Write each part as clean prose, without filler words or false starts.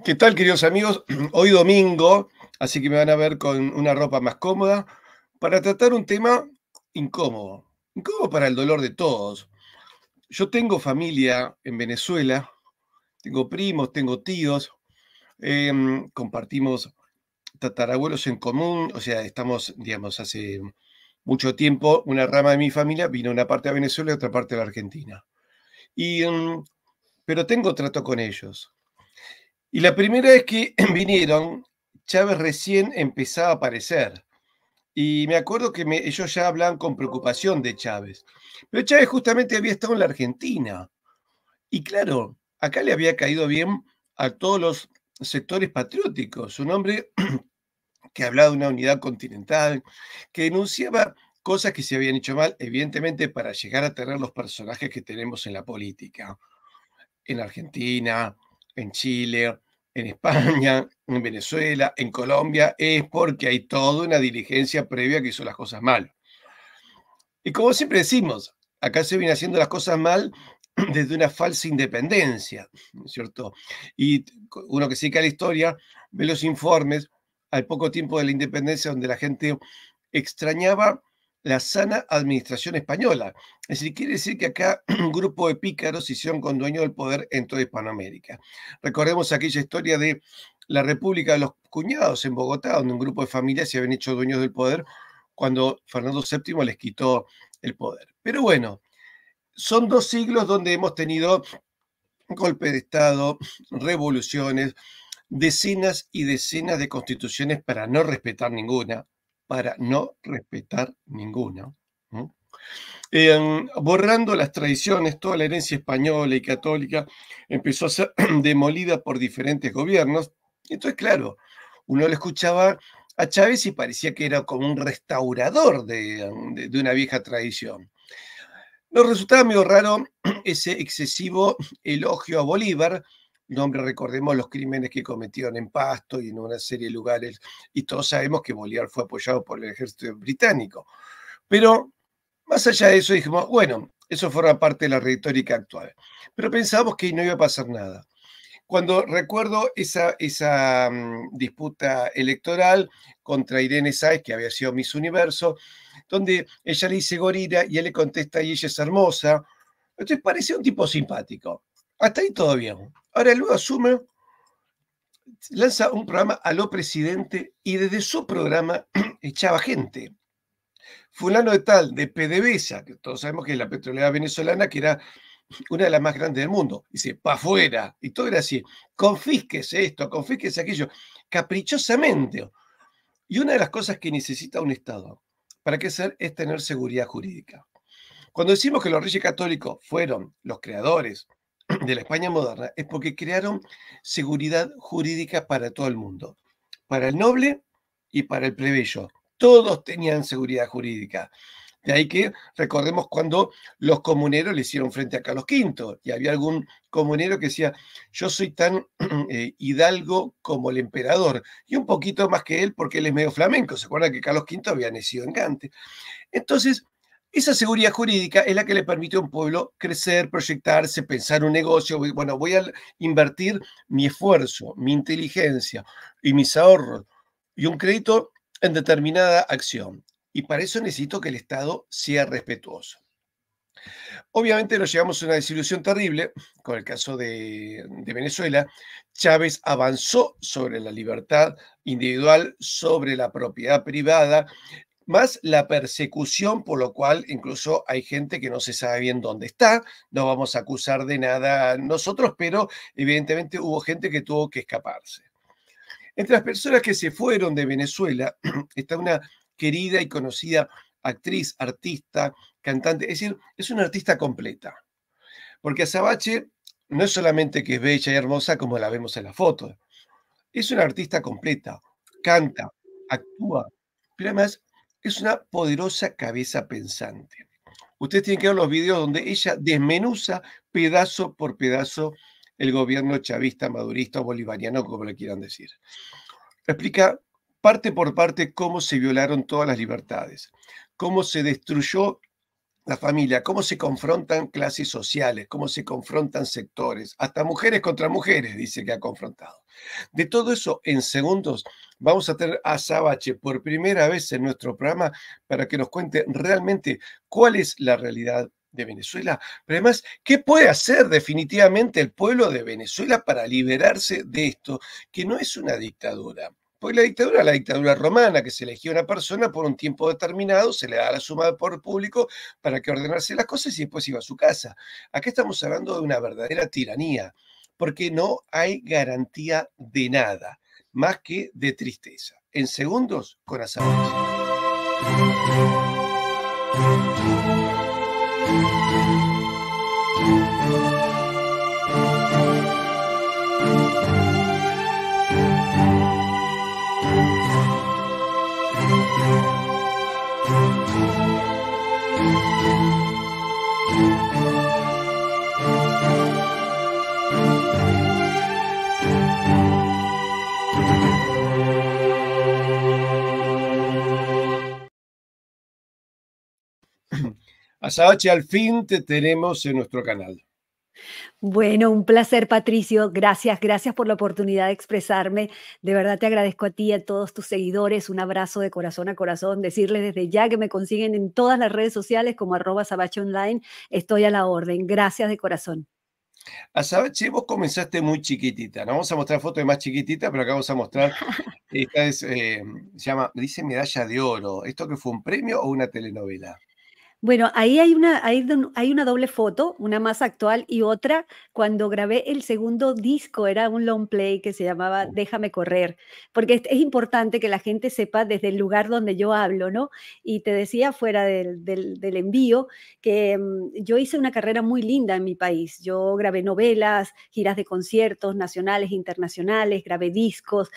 ¿Qué tal, queridos amigos? Hoy domingo, así que me van a ver con una ropa más cómoda para tratar un tema incómodo, incómodo para el dolor de todos. Yo tengo familia en Venezuela, tengo primos, tengo tíos, compartimos tatarabuelos en común, o sea, estamos, digamos, hace mucho tiempo, una rama de mi familia vino una parte a Venezuela y otra parte a la Argentina. Y, pero tengo trato con ellos. Y la primera vez que vinieron, Chávez recién empezaba a aparecer. Y me acuerdo que ellos ya hablaban con preocupación de Chávez. Pero Chávez justamente había estado en la Argentina. Y claro, acá le había caído bien a todos los sectores patrióticos. Un hombre que hablaba de una unidad continental, que denunciaba cosas que se habían hecho mal, evidentemente para llegar a tener los personajes que tenemos en la política en Argentina, en Chile, en España, en Venezuela, en Colombia, es porque hay toda una diligencia previa que hizo las cosas mal. Y como siempre decimos, acá se viene haciendo las cosas mal desde una falsa independencia, ¿no es cierto? Y uno que sigue la historia ve los informes al poco tiempo de la independencia donde la gente extrañaba la sana administración española. Es decir, quiere decir que acá un grupo de pícaros se hicieron con dueño del poder en toda Hispanoamérica. Recordemos aquella historia de la República de los Cuñados en Bogotá, donde un grupo de familias se habían hecho dueños del poder cuando Fernando VII les quitó el poder. Pero bueno, son 2 siglos donde hemos tenido golpe de Estado, revoluciones, decenas y decenas de constituciones para no respetar ninguna, para no respetar ninguna. ¿No? Borrando las tradiciones, toda la herencia española y católica empezó a ser demolida por diferentes gobiernos. Entonces, claro, uno le escuchaba a Chávez y parecía que era como un restaurador de una vieja tradición. Nos resultaba medio raro ese excesivo elogio a Bolívar, un hombre, recordemos los crímenes que cometieron en Pasto y en una serie de lugares, y todos sabemos que Bolívar fue apoyado por el ejército británico. Pero más allá de eso dijimos, bueno, eso forma parte de la retórica actual. Pero pensábamos que no iba a pasar nada. Cuando recuerdo esa disputa electoral contra Irene Sáez, que había sido Miss Universo, donde ella le dice gorila y él le contesta y ella es hermosa. Entonces parecía un tipo simpático. Hasta ahí todo bien. Ahora luego asume, lanza un programa a lo presidente y desde su programa echaba gente. Fulano de tal, de PDVSA, que todos sabemos que es la petrolera venezolana, que era una de las más grandes del mundo. Dice, pa' afuera. Y todo era así. Confísquese esto, confísquese aquello. Caprichosamente. Y una de las cosas que necesita un Estado, ¿para qué ser? Es tener seguridad jurídica. Cuando decimos que los reyes católicos fueron los creadores de la España moderna, es porque crearon seguridad jurídica para todo el mundo. Para el noble y para el plebeyo. Todos tenían seguridad jurídica. De ahí que recordemos cuando los comuneros le hicieron frente a Carlos V y había algún comunero que decía, yo soy tan hidalgo como el emperador y un poquito más que él porque él es medio flamenco. ¿Se acuerdan que Carlos V había nacido en Gante? Entonces, esa seguridad jurídica es la que le permite a un pueblo crecer, proyectarse, pensar un negocio. Bueno, voy a invertir mi esfuerzo, mi inteligencia y mis ahorros y un crédito en determinada acción. Y para eso necesito que el Estado sea respetuoso. Obviamente nos llevamos a una desilusión terrible con el caso de Venezuela. Chávez avanzó sobre la libertad individual, sobre la propiedad privada, más la persecución, por lo cual incluso hay gente que no se sabe bien dónde está. No vamos a acusar de nada nosotros, pero evidentemente hubo gente que tuvo que escaparse. Entre las personas que se fueron de Venezuela está una querida y conocida actriz, artista, cantante, es decir, es una artista completa, porque Azabache no es solamente que es bella y hermosa como la vemos en la foto, es una artista completa, canta, actúa, pero además es una poderosa cabeza pensante. Ustedes tienen que ver los videos donde ella desmenuza pedazo por pedazo el gobierno chavista, madurista o bolivariano, como le quieran decir. Explica parte por parte cómo se violaron todas las libertades, cómo se destruyó la familia, cómo se confrontan clases sociales, cómo se confrontan sectores, hasta mujeres contra mujeres, dice que ha confrontado. De todo eso, en segundos, vamos a tener a Sabache por primera vez en nuestro programa para que nos cuente realmente cuál es la realidad de Venezuela, pero además, ¿qué puede hacer definitivamente el pueblo de Venezuela para liberarse de esto, que no es una dictadura? Porque la dictadura romana, que se elegía una persona por un tiempo determinado, se le da la suma por público para que ordenase las cosas y después iba a su casa. Acá estamos hablando de una verdadera tiranía, porque no hay garantía de nada, más que de tristeza. En segundos, con Azabache. Azabache, al fin te tenemos en nuestro canal. Bueno, un placer, Patricio. Gracias, gracias por la oportunidad de expresarme. De verdad te agradezco a ti y a todos tus seguidores. Un abrazo de corazón a corazón. Decirles desde ya que me consiguen en todas las redes sociales como @sabacheonline. Estoy a la orden. Gracias de corazón. Azabache, vos comenzaste muy chiquitita. No vamos a mostrar fotos de más chiquitita, pero acá vamos a mostrar. Esta es, se llama, dice medalla de oro. ¿Esto que fue un premio o una telenovela? Bueno, ahí hay una doble foto, una más actual y otra cuando grabé el segundo disco, era un long play que se llamaba Déjame correr, porque es importante que la gente sepa desde el lugar donde yo hablo, ¿no? Y te decía fuera del envío que yo hice una carrera muy linda en mi país. Yo grabé novelas, giras de conciertos nacionales, internacionales, grabé discos,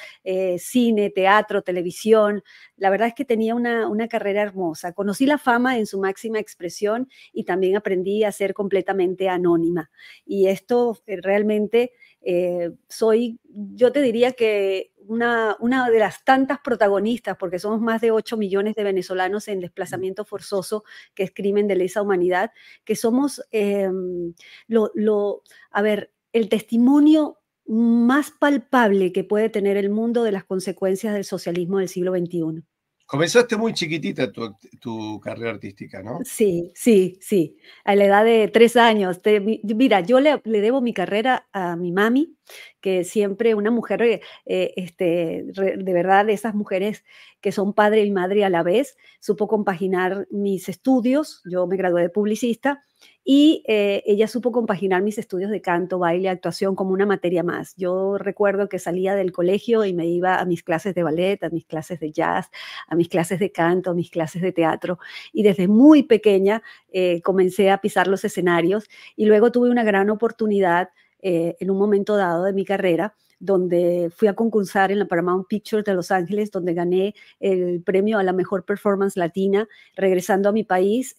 cine, teatro, televisión. La verdad es que tenía una carrera hermosa. Conocí la fama en su máxima expresión y también aprendí a ser completamente anónima. Y esto realmente yo te diría que una de las tantas protagonistas, porque somos más de 8 millones de venezolanos en desplazamiento forzoso, que es crimen de lesa humanidad, que somos, a ver, el testimonio más palpable que puede tener el mundo de las consecuencias del socialismo del siglo XXI. Comenzaste muy chiquitita tu carrera artística, ¿no? Sí, sí, sí, a la edad de 3 años. Mira, yo le debo mi carrera a mi mami, que siempre una mujer, de verdad, de esas mujeres que son padre y madre a la vez, supo compaginar mis estudios. Yo me gradué de publicista y ella supo compaginar mis estudios de canto, baile, actuación como una materia más. Yo recuerdo que salía del colegio y me iba a mis clases de ballet, a mis clases de jazz, a mis clases de canto, a mis clases de teatro, y desde muy pequeña comencé a pisar los escenarios y luego tuve una gran oportunidad en un momento dado de mi carrera donde fui a concursar en la Paramount Pictures de Los Ángeles, donde gané el premio a la mejor performance latina. Regresando a mi país,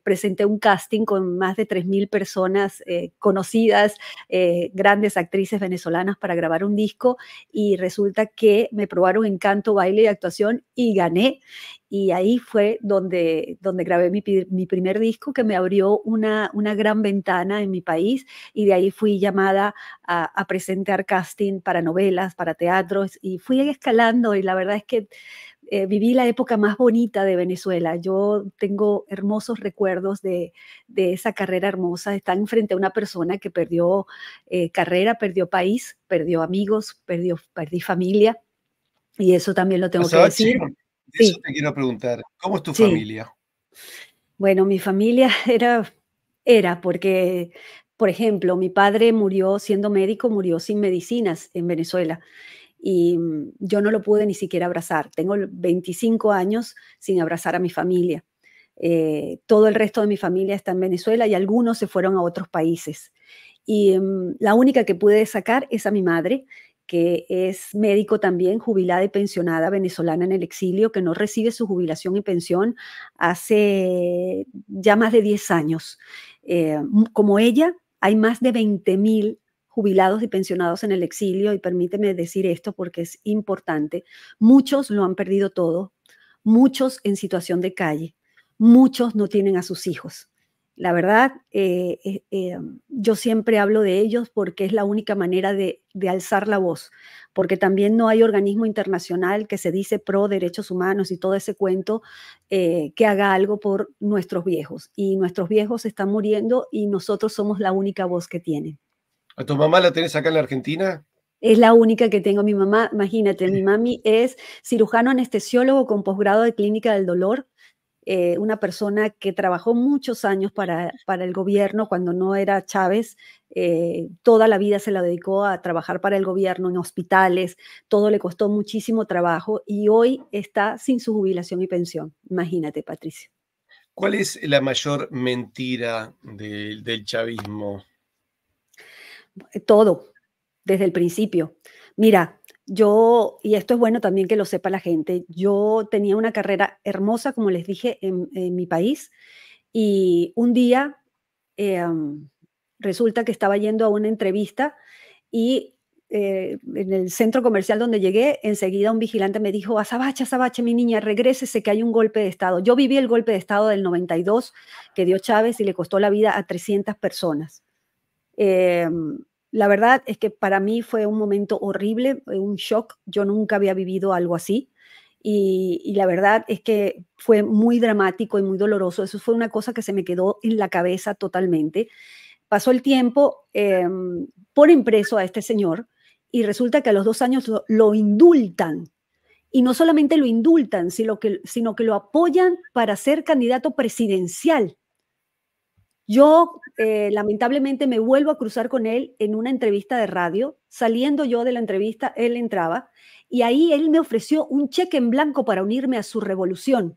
presenté un casting con más de 3.000 personas conocidas, grandes actrices venezolanas para grabar un disco, y resulta que me probaron en canto, baile y actuación y gané. Y ahí fue donde grabé mi primer disco, que me abrió una gran ventana en mi país, y de ahí fui llamada a presentar casting para novelas, para teatros, y fui escalando, y la verdad es que viví la época más bonita de Venezuela. Yo tengo hermosos recuerdos de esa carrera hermosa, de estar frente a una persona que perdió carrera, perdió país, perdió amigos, perdí familia, y eso también lo tengo que Azabache, decir. de eso Sí, te quiero preguntar, ¿cómo es tu sí. familia? Bueno, mi familia era porque, por ejemplo, mi padre murió siendo médico, murió sin medicinas en Venezuela, y yo no lo pude ni siquiera abrazar. Tengo 25 años sin abrazar a mi familia. Todo el resto de mi familia está en Venezuela y algunos se fueron a otros países. Y la única que pude sacar es a mi madre, que es médico también, jubilada y pensionada, venezolana en el exilio, que no recibe su jubilación y pensión hace ya más de 10 años. Como ella, hay más de 20.000 jubilados y pensionados en el exilio, y permíteme decir esto porque es importante. Muchos lo han perdido todo, muchos en situación de calle, muchos no tienen a sus hijos. La verdad, yo siempre hablo de ellos porque es la única manera de alzar la voz, porque también no hay organismo internacional que se dice pro derechos humanos y todo ese cuento que haga algo por nuestros viejos. Y nuestros viejos están muriendo y nosotros somos la única voz que tienen. ¿A tu mamá la tenés acá en la Argentina? Es la única que tengo. Mi mamá, imagínate, mi mami es cirujano anestesiólogo con posgrado de clínica del dolor, una persona que trabajó muchos años para el gobierno cuando no era Chávez. Toda la vida se la dedicó a trabajar para el gobierno en hospitales, todo le costó muchísimo trabajo y hoy está sin su jubilación y pensión. Imagínate, Patricio. ¿Cuál es la mayor mentira del chavismo? Todo, desde el principio. Mira, yo, y esto es bueno también que lo sepa la gente, yo tenía una carrera hermosa, como les dije, en mi país, y un día resulta que estaba yendo a una entrevista y en el centro comercial donde llegué, enseguida un vigilante me dijo, Azabache, Azabache, mi niña, regrésese que hay un golpe de Estado. Yo viví el golpe de Estado del 92 que dio Chávez y le costó la vida a 300 personas. Eh, la verdad es que para mí fue un momento horrible, un shock. Yo nunca había vivido algo así. Y la verdad es que fue muy dramático y muy doloroso. Eso fue una cosa que se me quedó en la cabeza totalmente. Pasó el tiempo, ponen preso a este señor y resulta que a los 2 años lo indultan. Y no solamente lo indultan, sino que lo apoyan para ser candidato presidencial. Yo, lamentablemente, me vuelvo a cruzar con él en una entrevista de radio. Saliendo yo de la entrevista, él entraba y ahí él me ofreció un cheque en blanco para unirme a su revolución,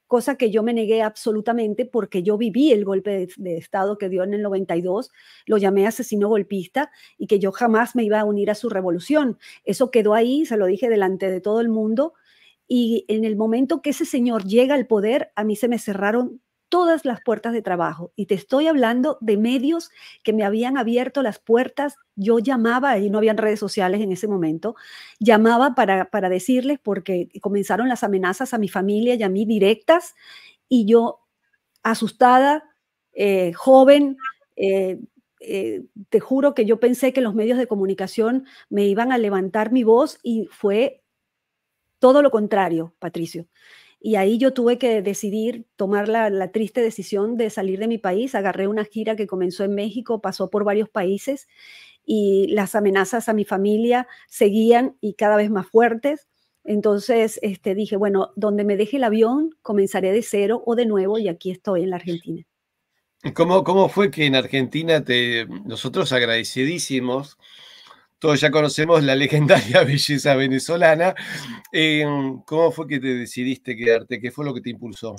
cosa que yo me negué absolutamente porque yo viví el golpe de Estado que dio en el 92, lo llamé asesino golpista y que yo jamás me iba a unir a su revolución. Eso quedó ahí, se lo dije delante de todo el mundo y en el momento que ese señor llega al poder, a mí se me cerraron todas las puertas de trabajo. Y te estoy hablando de medios que me habían abierto las puertas. Yo llamaba, y no habían redes sociales en ese momento, llamaba para decirles, porque comenzaron las amenazas a mi familia y a mí directas, y yo asustada, joven, te juro que yo pensé que los medios de comunicación me iban a levantar mi voz y fue todo lo contrario, Patricio. Y ahí yo tuve que decidir, tomar la triste decisión de salir de mi país. Agarré una gira que comenzó en México, pasó por varios países y las amenazas a mi familia seguían y cada vez más fuertes. Entonces dije, bueno, donde me deje el avión, comenzaré de cero o de nuevo y aquí estoy en la Argentina. ¿Cómo fue que en Argentina nosotros agradecidísimos, todos ya conocemos la legendaria belleza venezolana, ¿cómo fue que te decidiste quedarte? ¿Qué fue lo que te impulsó?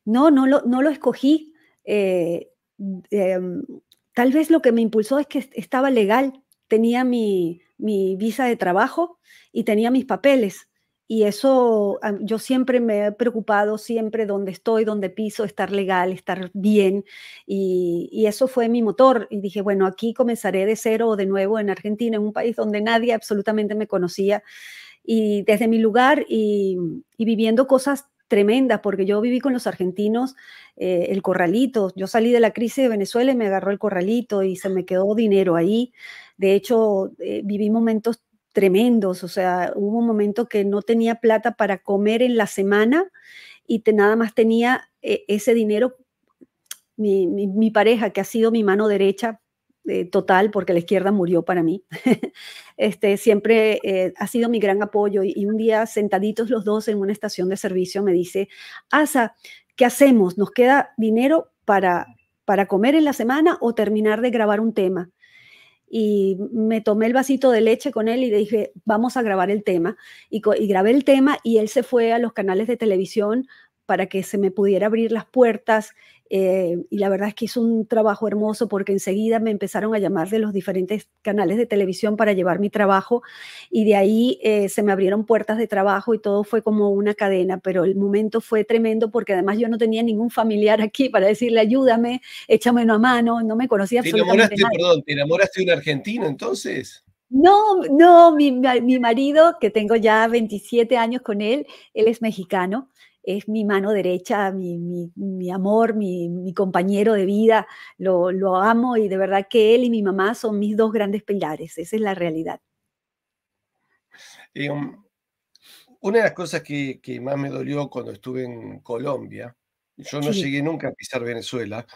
No, no lo escogí. Em, Tal vez lo que me impulsó es que estaba legal, tenía mi visa de trabajo y tenía mis papeles. Y eso, yo siempre me he preocupado, siempre donde estoy, donde piso, estar legal, estar bien. Y eso fue mi motor. Y dije, bueno, aquí comenzaré de cero o de nuevo en Argentina, en un país donde nadie absolutamente me conocía. Y desde mi lugar y viviendo cosas tremendas, porque yo viví con los argentinos el corralito. Yo salí de la crisis de Venezuela y me agarró el corralito y se me quedó dinero ahí. De hecho, viví momentos tremendos, o sea, hubo un momento que no tenía plata para comer en la semana y nada más tenía ese dinero. Mi pareja, que ha sido mi mano derecha total, porque la izquierda murió para mí, siempre ha sido mi gran apoyo. Y un día, sentaditos los dos en una estación de servicio, me dice, Asa, ¿qué hacemos? ¿Nos queda dinero para comer en la semana o terminar de grabar un tema? Y me tomé el vasito de leche con él y le dije, vamos a grabar el tema. Y grabé el tema y él se fue a los canales de televisión para que se me pudiera abrir las puertas. Y la verdad es que hizo un trabajo hermoso porque enseguida me empezaron a llamar de los diferentes canales de televisión para llevar mi trabajo y de ahí se me abrieron puertas de trabajo y todo fue como una cadena, pero el momento fue tremendo porque además yo no tenía ningún familiar aquí para decirle ayúdame, échame una mano, no me conocía ¿Te absolutamente enamoraste, nadie. perdón, te enamoraste de un argentino entonces? No, no, mi marido, que tengo ya 27 años con él es mexicano, es mi mano derecha, mi amor, mi compañero de vida, lo amo y de verdad que él y mi mamá son mis dos grandes pilares, esa es la realidad. Eh, um, una de las cosas que más me dolió cuando estuve en Colombia, yo no Sí, llegué nunca a pisar Venezuela,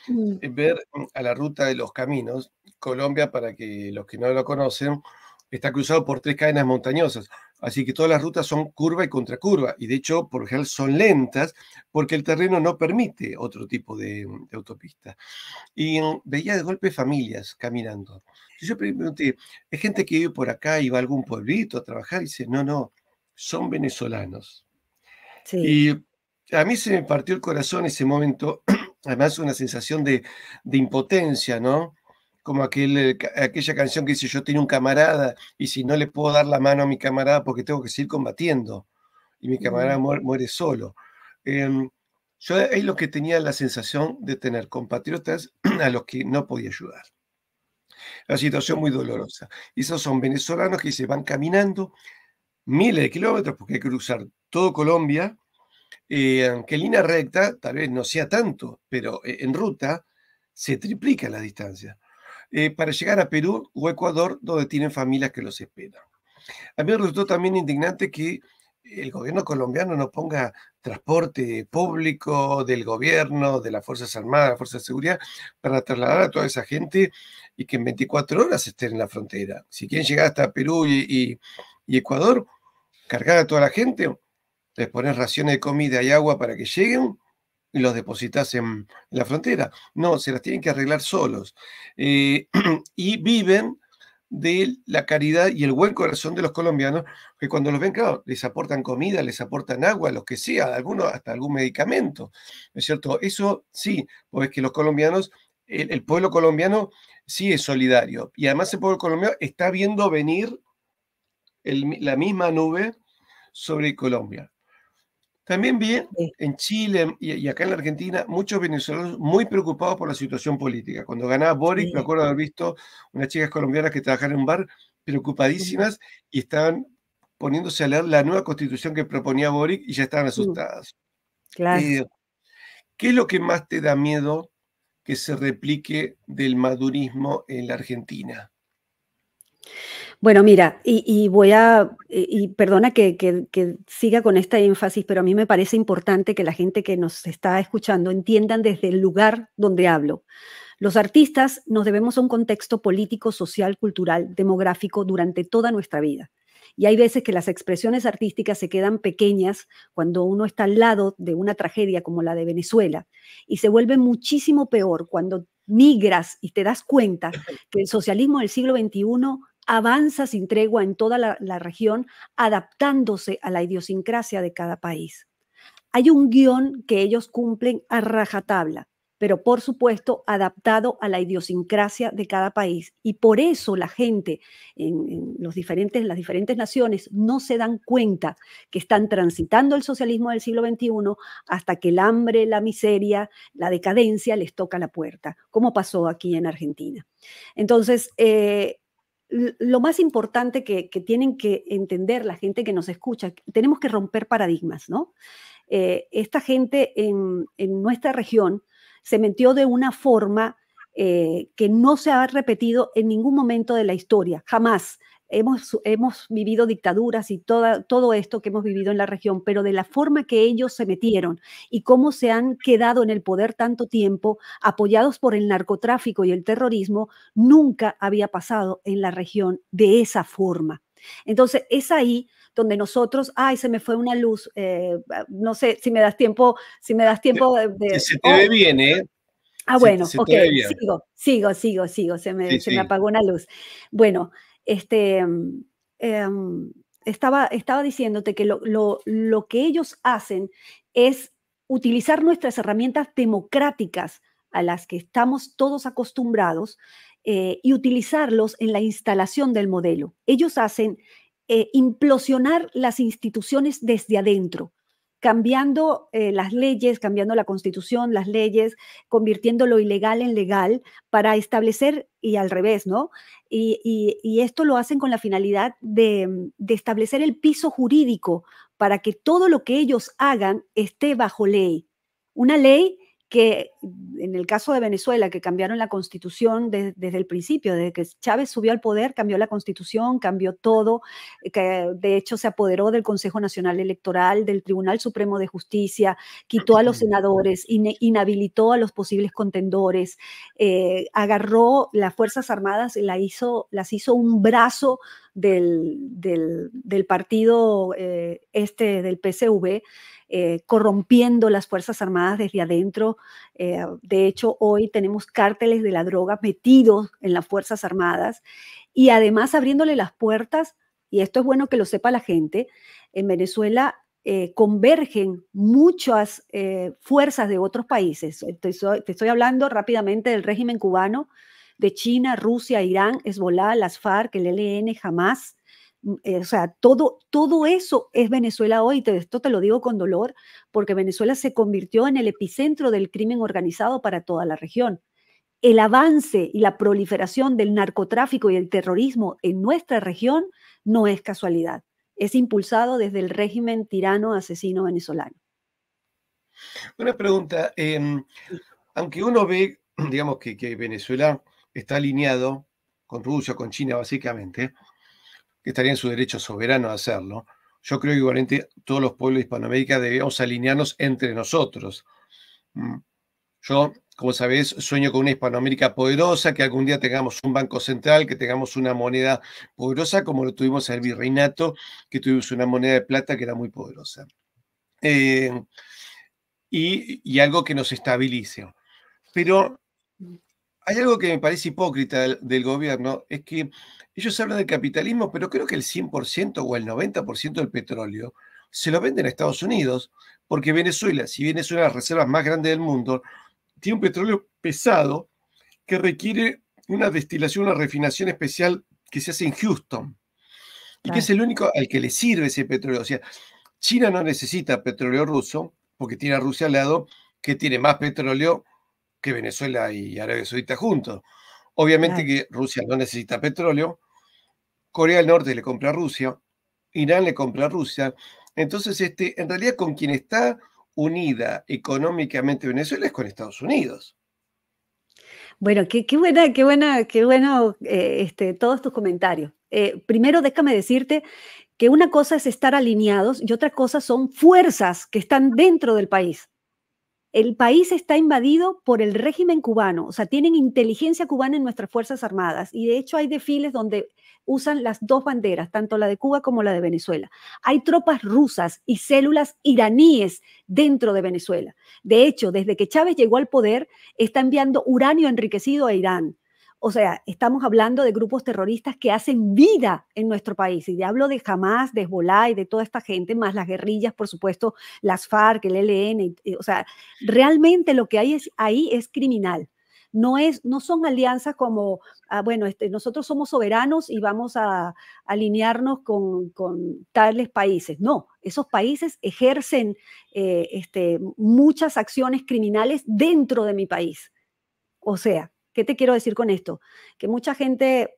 mm, ver a la ruta de los caminos. Colombia, para que los que no lo conocen, está cruzado por 3 cadenas montañosas, así que todas las rutas son curva y contracurva, y de hecho, por lo general son lentas, porque el terreno no permite otro tipo de autopista. Y veía de golpe familias caminando. Y yo pregunté, ¿es gente que vive por acá y va a algún pueblito a trabajar? Y dice, no, no, son venezolanos. sí, Y a mí se me partió el corazón ese momento, además una sensación de impotencia, ¿no? Como aquella canción que dice, yo tengo un camarada y si no le puedo dar la mano a mi camarada porque tengo que seguir combatiendo y mi camarada mm, muere solo. Em, yo ahí lo que tenía la sensación de tener compatriotas a los que no podía ayudar. La situación sí, muy dolorosa. Y esos son venezolanos que se van caminando miles de kilómetros porque hay que cruzar todo Colombia, que en línea recta tal vez no sea tanto, pero en ruta se triplica la distancia, para llegar a Perú o Ecuador, donde tienen familias que los esperan. A mí me resultó también indignante que el gobierno colombiano no ponga transporte público del gobierno, de las Fuerzas Armadas, de las Fuerzas de Seguridad, para trasladar a toda esa gente y que en 24 horas estén en la frontera. Si quieren llegar hasta Perú y Ecuador, cargar a toda la gente, les pones raciones de comida y agua para que lleguen y los depositas en la frontera. No, se las tienen que arreglar solos. Eh, y viven de la caridad y el buen corazón de los colombianos, que cuando los ven, claro, les aportan comida, les aportan agua, lo que sea, algunos hasta algún medicamento, ¿no es cierto? Eso sí, pues que los colombianos, el pueblo colombiano sí es solidario, y además el pueblo colombiano está viendo venir la misma nube sobre Colombia. También vi sí, en Chile y acá en la Argentina muchos venezolanos muy preocupados por la situación política. Cuando ganaba Boric, me sí, acuerdo de haber visto unas chicas colombianas que trabajaban en un bar mm, preocupadísimas y estaban poniéndose a leer la nueva constitución que proponía Boric y ya estaban mm, asustadas. claro. Eh, ¿Qué es lo que más te da miedo que se replique del madurismo en la Argentina? Bueno, mira, y perdona que siga con este énfasis, pero a mí me parece importante que la gente que nos está escuchando entiendan desde el lugar donde hablo. Los artistas nos debemos a un contexto político, social, cultural, demográfico durante toda nuestra vida. Y hay veces que las expresiones artísticas se quedan pequeñas cuando uno está al lado de una tragedia como la de Venezuela y se vuelve muchísimo peor cuando migras y te das cuenta que el socialismo del siglo XXI avanza sin tregua en toda la región, adaptándose a la idiosincrasia de cada país. Hay un guión que ellos cumplen a rajatabla, pero por supuesto adaptado a la idiosincrasia de cada país. Y por eso la gente en las diferentes naciones no se dan cuenta que están transitando el socialismo del siglo XXI hasta que el hambre, la miseria, la decadencia les toca la puerta, como pasó aquí en Argentina. Entonces, lo más importante que tienen que entender la gente que nos escucha, tenemos que romper paradigmas, ¿no? Esta gente en nuestra región se metió de una forma que no se ha repetido en ningún momento de la historia, jamás. Hemos vivido dictaduras y todo esto que hemos vivido en la región, pero de la forma que ellos se metieron y cómo se han quedado en el poder tanto tiempo, apoyados por el narcotráfico y el terrorismo, nunca había pasado en la región de esa forma. Entonces, es ahí donde nosotros, ay, se me fue una luz, no sé si me das Se tiempo se te ve oh, bien, ¿eh? bueno, Se ok, te ve bien. sigo, Sí, se me sí. apagó una luz. Bueno, este, estaba diciéndote que lo que ellos hacen es utilizar nuestras herramientas democráticas a las que estamos todos acostumbrados y utilizarlos en la instalación del modelo. Ellos hacen implosionar las instituciones desde adentro. cambiando las leyes, cambiando la constitución, las leyes, convirtiendo lo ilegal en legal para establecer, y al revés, ¿no? Y esto lo hacen con la finalidad de establecer el piso jurídico para que todo lo que ellos hagan esté bajo ley. Una ley que, en el caso de Venezuela, que cambiaron la constitución desde el principio, desde que Chávez subió al poder, cambió la constitución, cambió todo, que de hecho se apoderó del Consejo Nacional Electoral, del Tribunal Supremo de Justicia, quitó a los senadores, inhabilitó a los posibles contendores, agarró las Fuerzas Armadas y las hizo un brazo del partido del PSV, corrompiendo las Fuerzas Armadas desde adentro. De hecho, hoy tenemos cárteles de la droga metidos en las Fuerzas Armadas y además abriéndole las puertas, y esto es bueno que lo sepa la gente, en Venezuela convergen muchas fuerzas de otros países. Te estoy hablando rápidamente del régimen cubano, de China, Rusia, Irán, Hezbollah, las FARC, el ELN, Hamas. O sea, todo eso es Venezuela hoy. Esto te lo digo con dolor, porque Venezuela se convirtió en el epicentro del crimen organizado para toda la región. El avance y la proliferación del narcotráfico y el terrorismo en nuestra región no es casualidad. Es impulsado desde el régimen tirano asesino venezolano. Una pregunta, aunque uno ve, digamos, que Venezuela está alineado con Rusia, con China básicamente, que estaría en su derecho soberano a hacerlo. Yo creo que igualmente todos los pueblos de Hispanoamérica debemos alinearnos entre nosotros. Yo, como sabés, sueño con una Hispanoamérica poderosa, que algún día tengamos un banco central, que tengamos una moneda poderosa, como lo tuvimos en el virreinato, que tuvimos una moneda de plata que era muy poderosa. Y algo que nos estabilice. Pero hay algo que me parece hipócrita del gobierno, es que ellos hablan del capitalismo, pero creo que el 100% o el 90% del petróleo se lo venden a Estados Unidos, porque Venezuela, si bien es una de las reservas más grandes del mundo, tiene un petróleo pesado que requiere una destilación, una refinación especial que se hace en Houston, y que es el único al que le sirve ese petróleo. O sea, China no necesita petróleo ruso, porque tiene a Rusia al lado, que tiene más petróleo que Venezuela y Arabia Saudita juntos. Obviamente que Rusia no necesita petróleo, Corea del Norte le compra a Rusia, Irán le compra a Rusia. Entonces, en realidad con quien está unida económicamente Venezuela es con Estados Unidos. Bueno, qué bueno todos tus comentarios. Primero, déjame decirte que una cosa es estar alineados y otra cosa son fuerzas que están dentro del país. El país está invadido por el régimen cubano, o sea, tienen inteligencia cubana en nuestras Fuerzas Armadas y de hecho hay desfiles donde usan las dos banderas, tanto la de Cuba como la de Venezuela. Hay tropas rusas y células iraníes dentro de Venezuela. De hecho, desde que Chávez llegó al poder, está enviando uranio enriquecido a Irán. O sea, estamos hablando de grupos terroristas que hacen vida en nuestro país. Y hablo de Hamas, de Hezbollah y de toda esta gente, más las guerrillas, por supuesto, las FARC, el ELN. O sea, realmente lo que hay ahí es criminal. No son alianzas como, bueno, nosotros somos soberanos y vamos a alinearnos con tales países. No, esos países ejercen muchas acciones criminales dentro de mi país. O sea, ¿qué te quiero decir con esto? Que mucha gente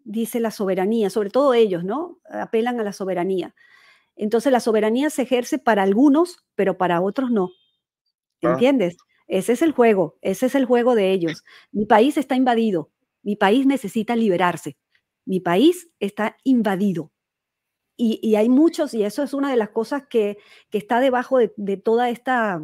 dice la soberanía, sobre todo ellos, ¿no? Apelan a la soberanía. Entonces la soberanía se ejerce para algunos, pero para otros no. ¿Entiendes? Ese es el juego de ellos. Mi país está invadido, mi país necesita liberarse, mi país está invadido. Y hay muchos, y eso es una de las cosas que está debajo de toda estas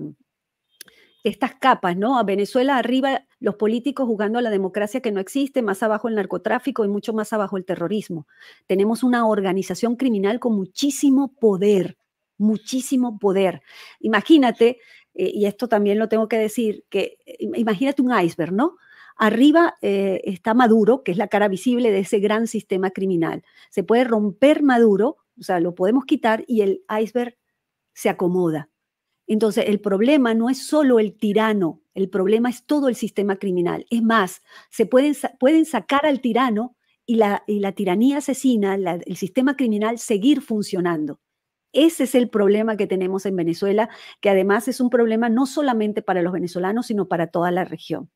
capas, ¿no? A Venezuela arriba los políticos jugando a la democracia que no existe, más abajo el narcotráfico y mucho más abajo el terrorismo. Tenemos una organización criminal con muchísimo poder, muchísimo poder. Imagínate, y esto también lo tengo que decir, que imagínate un iceberg, ¿no? Arriba está Maduro, que es la cara visible de ese gran sistema criminal. Se puede romper Maduro, o sea, lo podemos quitar y el iceberg se acomoda. Entonces, el problema no es solo el tirano, el problema es todo el sistema criminal. Es más, pueden sacar al tirano y la tiranía asesina, el sistema criminal, seguir funcionando. Ese es el problema que tenemos en Venezuela, que además es un problema no solamente para los venezolanos, sino para toda la región.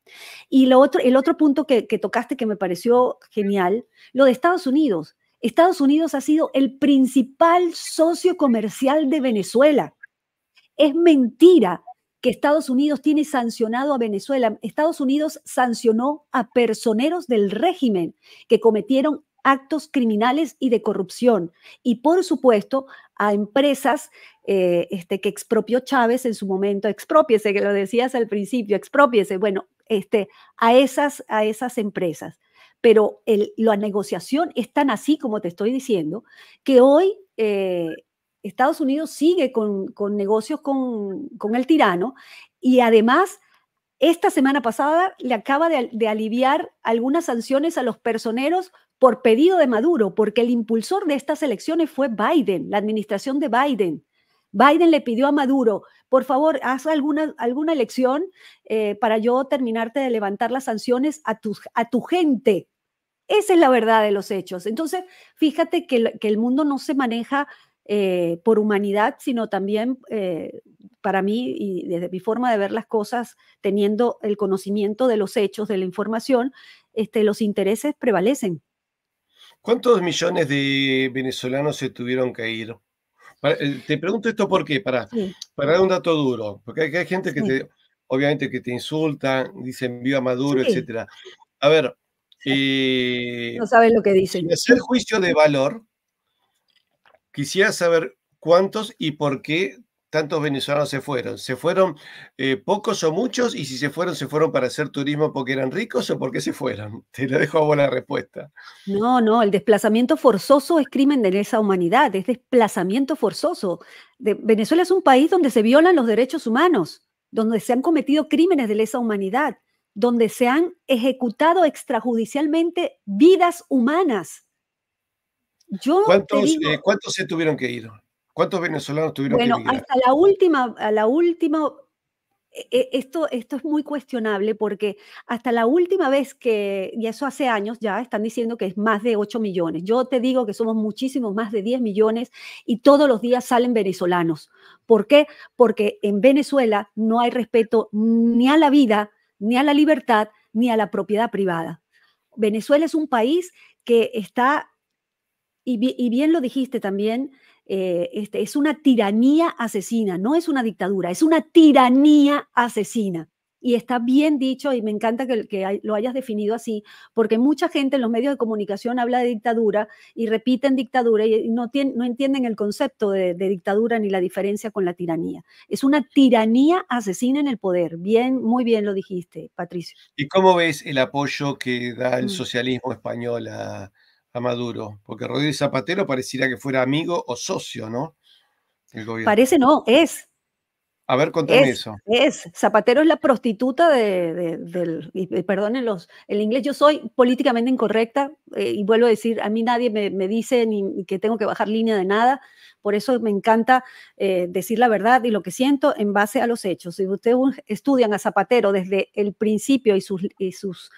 Y el otro punto que tocaste que me pareció genial, lo de Estados Unidos. Estados Unidos ha sido el principal socio comercial de Venezuela. Es mentira que Estados Unidos tiene sancionado a Venezuela. Estados Unidos sancionó a personeros del régimen que cometieron actos criminales y de corrupción. Y por supuesto, a empresas que expropió Chávez en su momento, expropiese, que lo decías al principio, expropiese, bueno, a esas empresas. Pero la negociación es tan así, como te estoy diciendo, que hoy Estados Unidos sigue con negocios con el tirano y además esta semana pasada le acaba de aliviar algunas sanciones a los personeros por pedido de Maduro, porque el impulsor de estas elecciones fue Biden, la administración de Biden. Biden le pidió a Maduro, por favor, haz alguna elección para yo terminarte de levantar las sanciones a tu gente. Esa es la verdad de los hechos. Entonces, fíjate que el mundo no se maneja por humanidad, sino también para mí y desde mi forma de ver las cosas, teniendo el conocimiento de los hechos, de la información, los intereses prevalecen. ¿Cuántos millones de venezolanos se tuvieron que ir? Te pregunto esto porque, Sí, para dar un dato duro, porque hay gente que sí, obviamente que te insulta, dicen viva Maduro, sí, etcétera. A ver, sí. No sabes lo que sin dicen. hacer juicio de valor, quisiera saber cuántos y por qué tantos venezolanos se fueron. ¿Se fueron pocos o muchos? Y si se fueron para hacer turismo porque eran ricos o por qué se fueron. Te lo dejo a vos la respuesta. No, no, el desplazamiento forzoso es crimen de lesa humanidad, es desplazamiento forzoso. Venezuela es un país donde se violan los derechos humanos, donde se han cometido crímenes de lesa humanidad, donde se han ejecutado extrajudicialmente vidas humanas. Yo te digo, ¿Cuántos se tuvieron que ir? ¿Cuántos venezolanos tuvieron que bueno, emigrar? hasta la última, esto es muy cuestionable porque hasta la última vez que, y eso hace años ya, están diciendo que es más de 8 millones. Yo te digo que somos muchísimos, más de 10 millones y todos los días salen venezolanos. ¿Por qué? Porque en Venezuela no hay respeto ni a la vida, ni a la libertad, ni a la propiedad privada. Venezuela es un país que está y bien lo dijiste también, es una tiranía asesina, no es una dictadura, es una tiranía asesina. Y está bien dicho y me encanta que lo hayas definido así, porque mucha gente en los medios de comunicación habla de dictadura y repiten dictadura y no entienden el concepto de dictadura ni la diferencia con la tiranía. Es una tiranía asesina en el poder. Bien, muy bien lo dijiste, Patricio. ¿Y cómo ves el apoyo que da el Mm. socialismo español a Maduro? Porque Rodríguez Zapatero pareciera que fuera amigo o socio, ¿no? El gobierno. Parece no, es. A ver, contame eso. Zapatero es la prostituta y perdonen el inglés, yo soy políticamente incorrecta y vuelvo a decir, a mí nadie me dice ni que tengo que bajar línea de nada, por eso me encanta decir la verdad y lo que siento en base a los hechos. Si ustedes estudian a Zapatero desde el principio y sus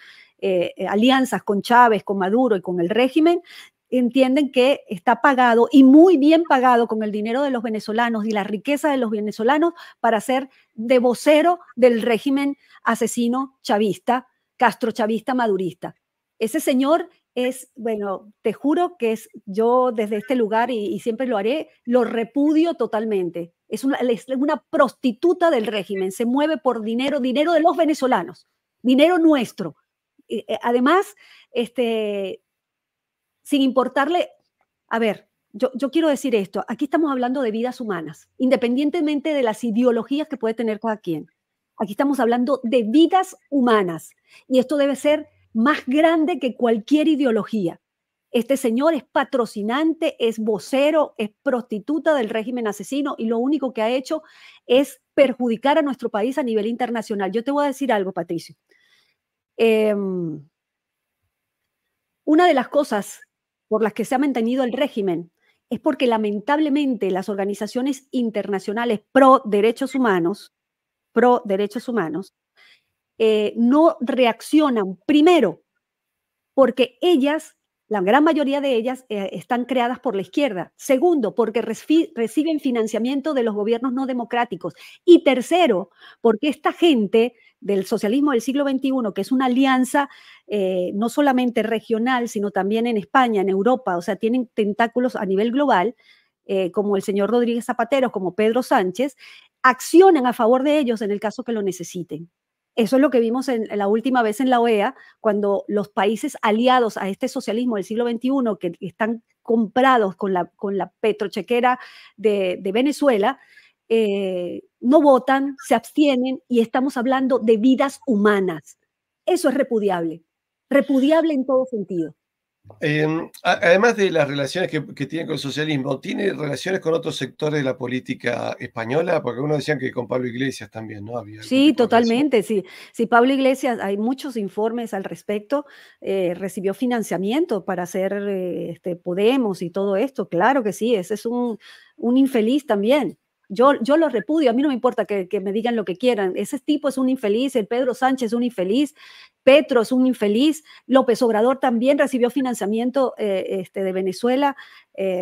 alianzas con Chávez, con Maduro y con el régimen, entienden que está pagado y muy bien pagado con el dinero de los venezolanos y la riqueza de los venezolanos para ser de vocero del régimen asesino chavista, castrochavista madurista. Ese señor es, bueno, te juro que es yo desde este lugar y siempre lo haré, lo repudio totalmente. Es una prostituta del régimen, se mueve por dinero de los venezolanos, dinero nuestro. Además, sin importarle, a ver, yo quiero decir esto, aquí estamos hablando de vidas humanas, independientemente de las ideologías que puede tener cada quien. Aquí estamos hablando de vidas humanas y esto debe ser más grande que cualquier ideología. Este señor es patrocinante, es vocero, es prostituta del régimen asesino y lo único que ha hecho es perjudicar a nuestro país a nivel internacional. Yo te voy a decir algo, Patricio. Eh, una de las cosas por las que se ha mantenido el régimen es porque lamentablemente las organizaciones internacionales pro derechos humanos, no reaccionan primero porque ellas La gran mayoría de ellas están creadas por la izquierda. Segundo, porque reciben financiamiento de los gobiernos no democráticos. Y tercero, porque esta gente del socialismo del siglo XXI, que es una alianza no solamente regional, sino también en España, en Europa, o sea, tienen tentáculos a nivel global, como el señor Rodríguez Zapatero, como Pedro Sánchez, accionan a favor de ellos en el caso que lo necesiten. Eso es lo que vimos en la última vez en la OEA, cuando los países aliados a este socialismo del siglo XXI, que están comprados con la petrochequera de Venezuela, no votan, se abstienen y estamos hablando de vidas humanas. Eso es repudiable en todo sentido. Además de las relaciones que tiene con el socialismo, ¿tiene relaciones con otros sectores de la política española? Porque algunos decían que con Pablo Iglesias también, ¿no? Había algún Sí, tipo de relación. totalmente, sí. Sí, Pablo Iglesias, hay muchos informes al respecto, recibió financiamiento para hacer Podemos y todo esto, claro que sí, ese es un infeliz también. Yo lo repudio, a mí no me importa que me digan lo que quieran, ese tipo es un infeliz, el Pedro Sánchez es un infeliz, Petro es un infeliz, López Obrador también recibió financiamiento de Venezuela.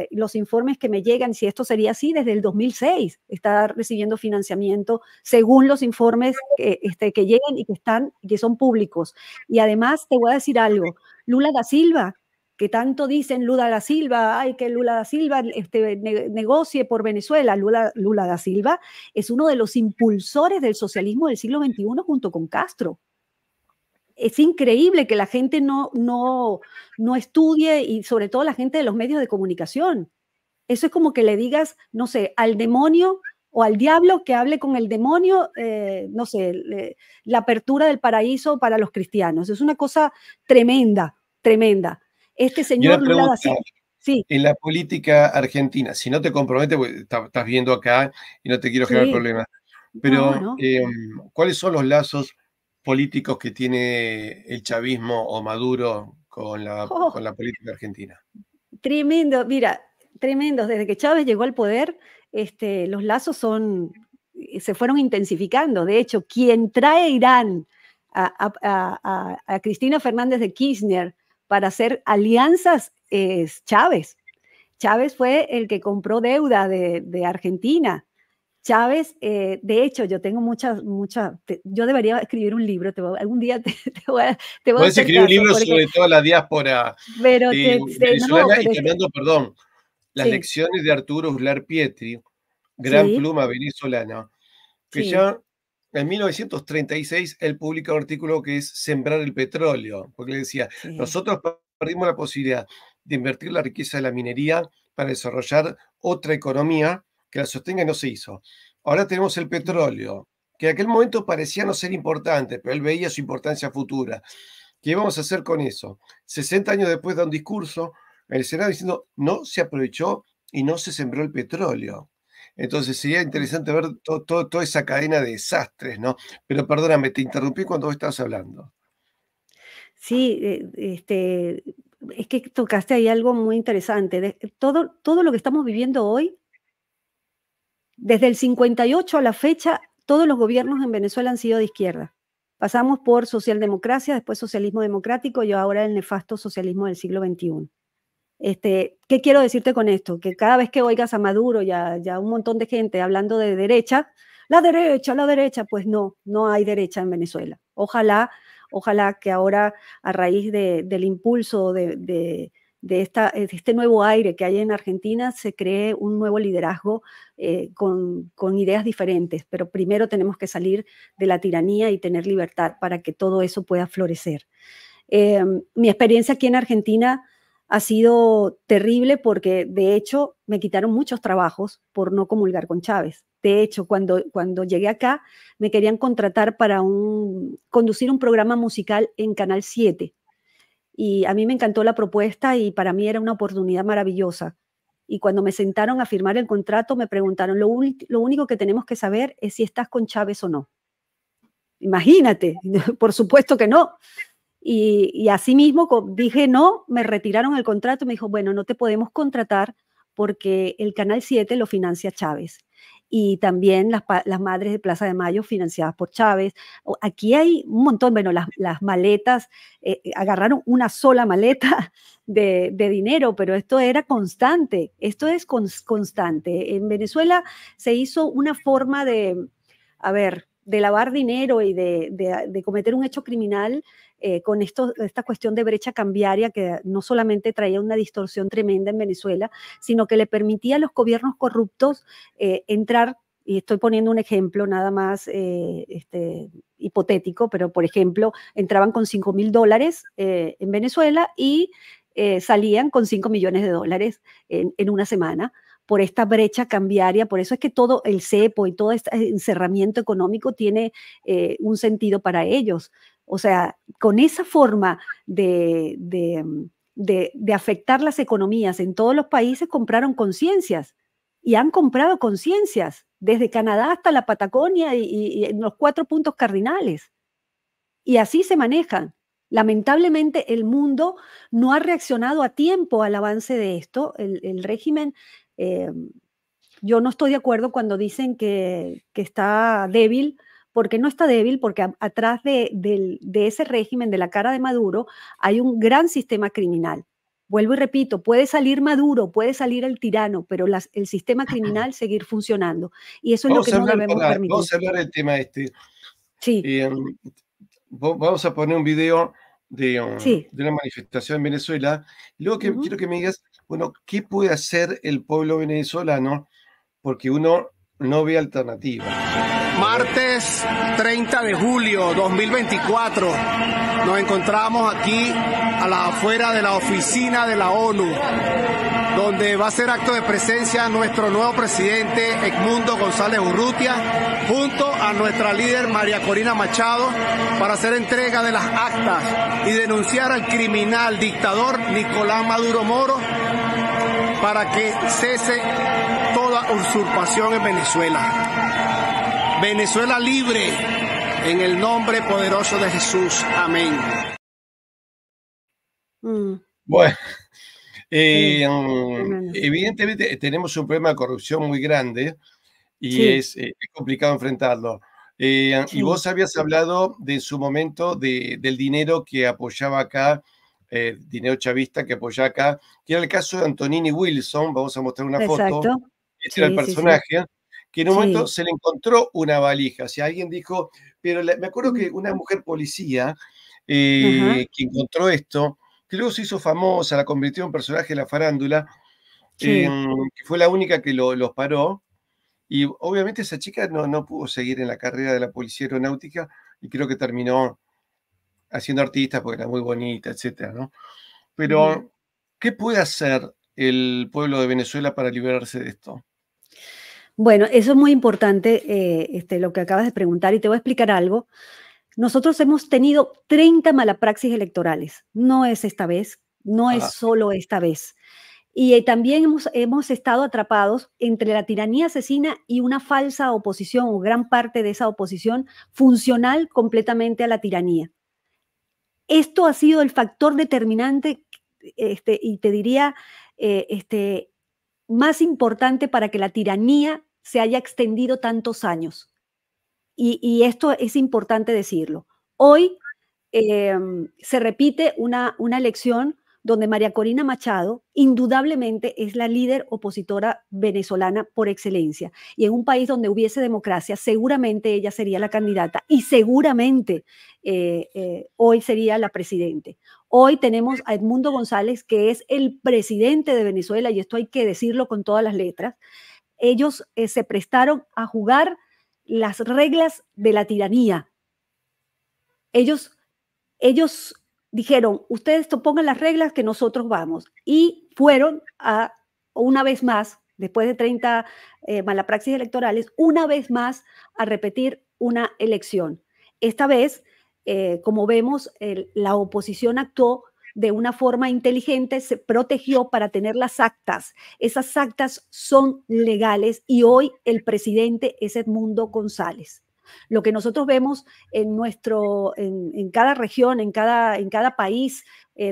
Los informes que me llegan, si esto sería así, desde el 2006 está recibiendo financiamiento según los informes que llegan y que son públicos. Y además te voy a decir algo, Lula da Silva, que tanto dicen Lula da Silva, ay, que Lula da Silva negocie por Venezuela. Lula da Silva es uno de los impulsores del socialismo del siglo XXI junto con Castro. Es increíble que la gente no estudie, y sobre todo la gente de los medios de comunicación. Eso es como que le digas, no sé, al demonio o al diablo que hable con el demonio, no sé, la apertura del paraíso para los cristianos. Es una cosa tremenda, tremenda. Este Y una señor Lula da pregunta, Silva, sí, en la política argentina, si no te comprometes, porque estás viendo acá y no te quiero generar sí, problemas, no, pero no. ¿cuáles son los lazos políticos que tiene el chavismo o Maduro con Oh, la política argentina? tremendo, mira, tremendos. Desde que Chávez llegó al poder, los lazos se fueron intensificando. De hecho, quien trae a Irán a Cristina Fernández de Kirchner para hacer alianzas es Chávez. Chávez fue el que compró deuda de Argentina. Chávez, de hecho, yo tengo yo debería escribir un libro, algún día te voy a Puedes hacer escribir un caso, libro porque, sobre toda la diáspora pero no, venezolana y pero es te que, mando, perdón, las sí, lecciones de Arturo Uslar Pietri, gran sí, pluma venezolana, que sí. ya en 1936 él publica un artículo que es Sembrar el petróleo, porque le decía, Sí, nosotros perdimos la posibilidad de invertir la riqueza de la minería para desarrollar otra economía que la sostenga y no se hizo. Ahora tenemos el sí. petróleo, que en aquel momento parecía no ser importante, pero él veía su importancia futura. ¿Qué vamos a hacer con eso? 60 años después da un discurso en el Senado diciendo, no se aprovechó y no se sembró el petróleo. Entonces sería Mm. interesante ver toda esa cadena de desastres, ¿no? Pero perdóname, te interrumpí cuando vos estabas hablando. Sí, es que tocaste ahí algo muy interesante. Todo lo que estamos viviendo hoy, desde el 58 a la fecha, todos los gobiernos en Venezuela han sido de izquierda. Pasamos por socialdemocracia, después socialismo democrático y ahora el nefasto socialismo del siglo XXI. ¿Qué quiero decirte con esto? Que cada vez que oigas a Maduro y a un montón de gente hablando de derecha, la derecha, pues no hay derecha en Venezuela. Ojalá que ahora, a raíz del impulso de este nuevo aire que hay en Argentina, se cree un nuevo liderazgo con ideas diferentes. Pero primero tenemos que salir de la tiranía y tener libertad para que todo eso pueda florecer. Mi experiencia aquí en Argentina ha sido terrible porque de hecho me quitaron muchos trabajos por no comulgar con Chávez. De hecho, cuando llegué acá me querían contratar para conducir un programa musical en Canal 7 y a mí me encantó la propuesta y para mí era una oportunidad maravillosa. Y cuando me sentaron a firmar el contrato me preguntaron, lo único que tenemos que saber es si estás con Chávez o no. Imagínate, por supuesto que no. Y así mismo dije no, me retiraron el contrato y me dijo, bueno, no te podemos contratar porque el Canal 7 lo financia Chávez. y también las madres de Plaza de Mayo financiadas por Chávez. Aquí hay un montón, bueno, las maletas, agarraron una sola maleta de dinero, pero esto era constante, esto es constante. En Venezuela se hizo una forma de, a ver, de lavar dinero y de cometer un hecho criminal con esta cuestión de brecha cambiaria que no solamente traía una distorsión tremenda en Venezuela, sino que le permitía a los gobiernos corruptos entrar, y estoy poniendo un ejemplo nada más hipotético, pero por ejemplo, entraban con $5.000 en Venezuela y salían con $5 millones en una semana por esta brecha cambiaria. Por eso es que todo el cepo y todo este encerramiento económico tiene un sentido para ellos. O sea, con esa forma de afectar las economías en todos los países, compraron conciencias y han comprado conciencias desde Canadá hasta la Patagonia y en los 4 puntos cardinales. Y así se manejan. Lamentablemente el mundo no ha reaccionado a tiempo al avance de esto. El régimen, eh, yo no estoy de acuerdo cuando dicen que está débil, porque no está débil, porque atrás de ese régimen, de la cara de Maduro, hay un gran sistema criminal. Vuelvo y repito, puede salir Maduro, puede salir el tirano, pero el sistema criminal seguir funcionando. Y eso es lo que no debemos permitir. Vamos a hablar del tema este. Sí, Vamos a poner un video sí. de una manifestación en Venezuela. Luego Ujú. quiero que me digas, bueno, ¿qué puede hacer el pueblo venezolano? Porque uno no ve alternativa. Martes 30 de julio 2024. Nos encontramos aquí a la afuera de la oficina de la ONU, donde va a ser acto de presencia nuestro nuevo presidente Edmundo González Urrutia, junto a nuestra líder María Corina Machado, para hacer entrega de las actas y denunciar al criminal dictador Nicolás Maduro Moro para que cese toda usurpación en Venezuela. Venezuela libre, en el nombre poderoso de Jesús. Amén. Bueno, Sí, evidentemente tenemos un problema de corrupción muy grande y sí, es complicado enfrentarlo. Y sí, vos habías hablado de en su momento del dinero que apoyaba acá, dinero chavista que apoyaba acá, que era el caso de Antonini Wilson. Vamos a mostrar una foto. exacto. Este era el Sí, sí, sí, personaje, que en un momento sí. se le encontró una valija. O sea, alguien dijo, pero me acuerdo Mm, que una mujer policía ajá, que encontró esto, que luego se hizo famosa, la convirtió en personaje de la farándula, sí. que fue la única que los paró. Y obviamente esa chica no pudo seguir en la carrera de la policía aeronáutica y creo que terminó haciendo artista porque era muy bonita, etcétera, ¿no? Ujú. Pero, ¿qué puede hacer el pueblo de Venezuela para liberarse de esto? Bueno, eso es muy importante, lo que acabas de preguntar, y te voy a explicar algo. Nosotros hemos tenido 30 malapraxis electorales. No es esta vez, no es Ah, solo esta vez. Y también hemos estado atrapados entre la tiranía asesina y una falsa oposición, o gran parte de esa oposición funcional completamente a la tiranía. Esto ha sido el factor determinante, y te diría, más importante para que la tiranía se haya extendido tantos años. Y esto es importante decirlo. Hoy se repite una elección donde María Corina Machado indudablemente es la líder opositora venezolana por excelencia. Y en un país donde hubiese democracia, seguramente ella sería la candidata y seguramente hoy sería la presidente. Hoy tenemos a Edmundo González, que es el presidente de Venezuela, y esto hay que decirlo con todas las letras. Ellos se prestaron a jugar las reglas de la tiranía. Ellos dijeron, ustedes pongan las reglas que nosotros vamos. Y fueron una vez más, después de 30 malapraxis electorales, una vez más a repetir una elección. Esta vez, como vemos, la oposición actuó de una forma inteligente, se protegió para tener las actas. Esas actas son legales y hoy el presidente es Edmundo González. Lo que nosotros vemos en cada región, en cada país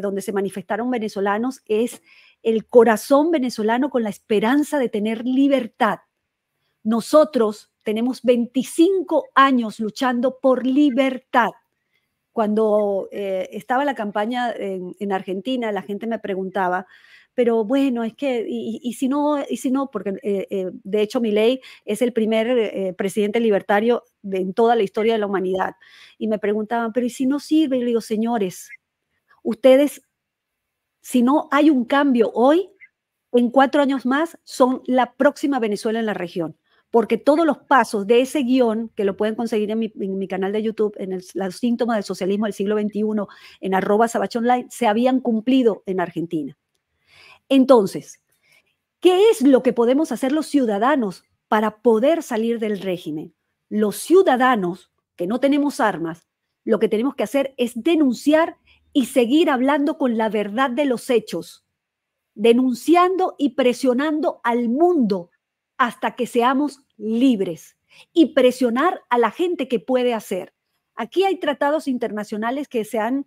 donde se manifestaron venezolanos, es el corazón venezolano con la esperanza de tener libertad. Nosotros tenemos 25 años luchando por libertad. Cuando estaba la campaña en Argentina, la gente me preguntaba, pero bueno, es que, y si no, porque de hecho Milei es el primer presidente libertario en toda la historia de la humanidad. Y me preguntaban, pero ¿y si no sirve? Y le digo, señores, ustedes, si no hay un cambio hoy, en 4 años más son la próxima Venezuela en la región, porque todos los pasos de ese guión, que lo pueden conseguir en mi canal de YouTube, en los síntomas del socialismo del siglo XXI, en @sabachonline, se habían cumplido en Argentina. Entonces, ¿qué es lo que podemos hacer los ciudadanos para poder salir del régimen? Los ciudadanos que no tenemos armas, lo que tenemos que hacer es denunciar y seguir hablando con la verdad de los hechos, denunciando y presionando al mundo hasta que seamos libres y presionar a la gente que puede hacer. Aquí hay tratados internacionales que se han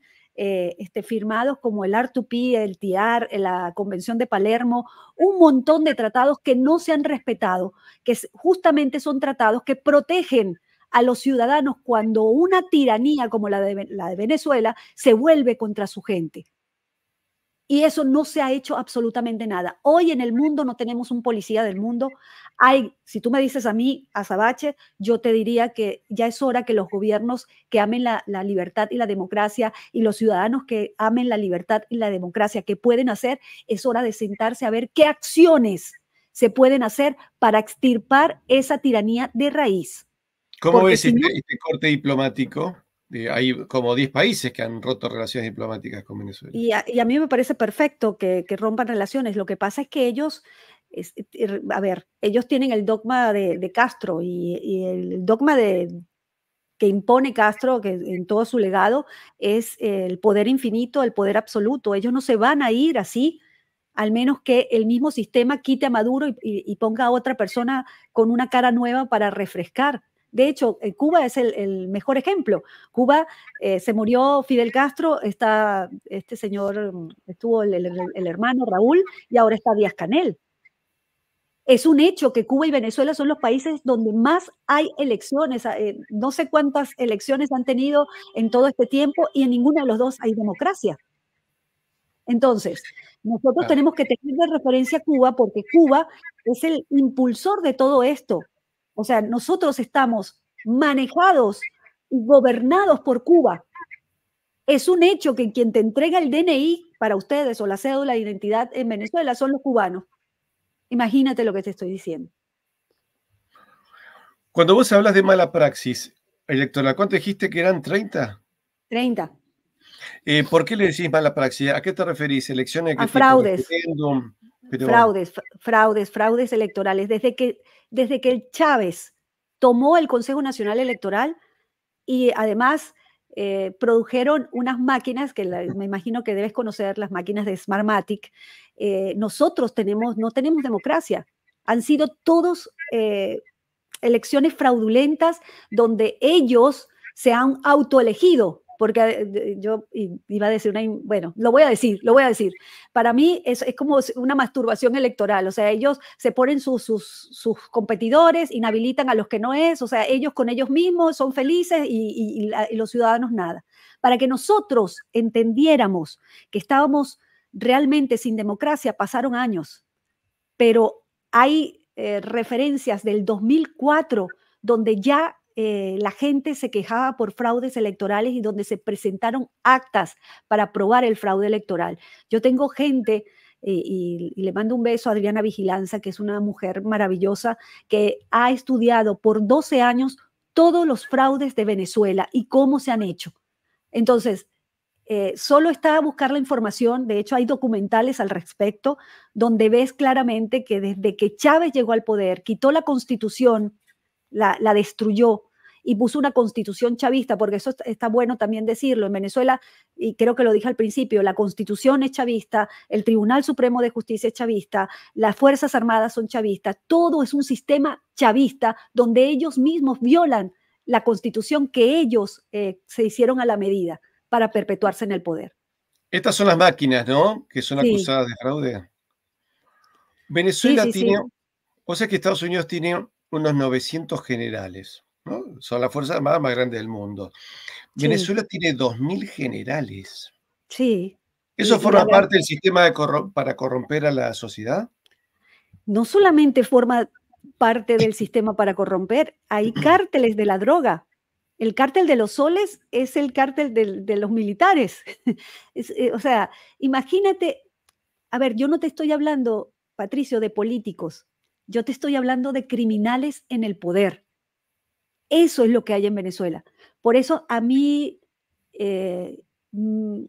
firmados como el R2P, el TIAR, la Convención de Palermo, un montón de tratados que no se han respetado, que justamente son tratados que protegen a los ciudadanos cuando una tiranía como la de Venezuela se vuelve contra su gente. Y eso no se ha hecho absolutamente nada. Hoy en el mundo no tenemos un policía del mundo. Si tú me dices a mí, a Sabache, yo te diría que ya es hora que los gobiernos que amen la libertad y la democracia y los ciudadanos que amen la libertad y la democracia que pueden hacer, es hora de sentarse a ver qué acciones se pueden hacer para extirpar esa tiranía de raíz. ¿Cómo ves este corte diplomático? Hay como 10 países que han roto relaciones diplomáticas con Venezuela. Y a mí me parece perfecto que rompan relaciones. Lo que pasa es que ellos, ellos tienen el dogma de Castro y el dogma que impone Castro, que en todo su legado, es el poder infinito, el poder absoluto. Ellos no se van a ir así, al menos que el mismo sistema quite a Maduro y ponga a otra persona con una cara nueva para refrescar. De hecho, Cuba es el mejor ejemplo. Cuba se murió Fidel Castro, este señor, estuvo el hermano Raúl y ahora está Díaz-Canel. Es un hecho que Cuba y Venezuela son los países donde más hay elecciones. No sé cuántas elecciones han tenido en todo este tiempo y en ninguno de los dos hay democracia. Entonces, nosotros tenemos que tener de referencia a Cuba porque Cuba es el impulsor de todo esto. O sea, nosotros estamos manejados y gobernados por Cuba. Es un hecho que quien te entrega el DNI para ustedes o la cédula de identidad en Venezuela son los cubanos. Imagínate lo que te estoy diciendo. Cuando vos hablas de mala praxis electoral, ¿cuánto dijiste que eran 30? 30. ¿Por qué le decís mala praxis? ¿A qué te referís? ¿Elecciones a fraudes. Pero... Fraudes electorales. Desde que Chávez tomó el Consejo Nacional Electoral y además produjeron unas máquinas que me imagino que debes conocer, las máquinas de Smartmatic. Nosotros no tenemos democracia. Han sido todos elecciones fraudulentas donde ellos se han autoelegido. Porque yo iba a decir bueno, lo voy a decir. Para mí es como una masturbación electoral. O sea, ellos se ponen sus competidores, inhabilitan a los que no es. O sea, ellos con ellos mismos son felices y los ciudadanos nada. Para que nosotros entendiéramos que estábamos realmente sin democracia, pasaron años. Pero hay referencias del 2004 donde ya la gente se quejaba por fraudes electorales y donde se presentaron actas para probar el fraude electoral. Yo tengo gente, y le mando un beso a Adriana Vigilanza, que es una mujer maravillosa, que ha estudiado por 12 años todos los fraudes de Venezuela y cómo se han hecho. Entonces, solo está a buscar la información. De hecho, hay documentales al respecto donde ves claramente que desde que Chávez llegó al poder, quitó la Constitución, la destruyó y puso una constitución chavista, porque eso está bueno también decirlo. En Venezuela, y creo que lo dije al principio, la constitución es chavista, el Tribunal Supremo de Justicia es chavista, las Fuerzas Armadas son chavistas, todo es un sistema chavista donde ellos mismos violan la constitución que ellos se hicieron a la medida para perpetuarse en el poder. Estas son las máquinas, ¿no? Que son acusadas de fraude. Venezuela tiene... O sea que Estados Unidos tiene unos 900 generales, ¿no? Son las fuerzas armadas más grandes del mundo. Sí, Venezuela tiene 2000 generales. sí. ¿Eso Y la forma verdad, parte del sistema para corromper a la sociedad? no solamente forma parte del sistema para corromper, hay cárteles de la droga. El cártel de los soles es el cártel de los militares. O sea, imagínate, a ver, yo no te estoy hablando, Patricio, de políticos, yo te estoy hablando de criminales en el poder. Eso es lo que hay en Venezuela. Por eso a mí, eh, mm,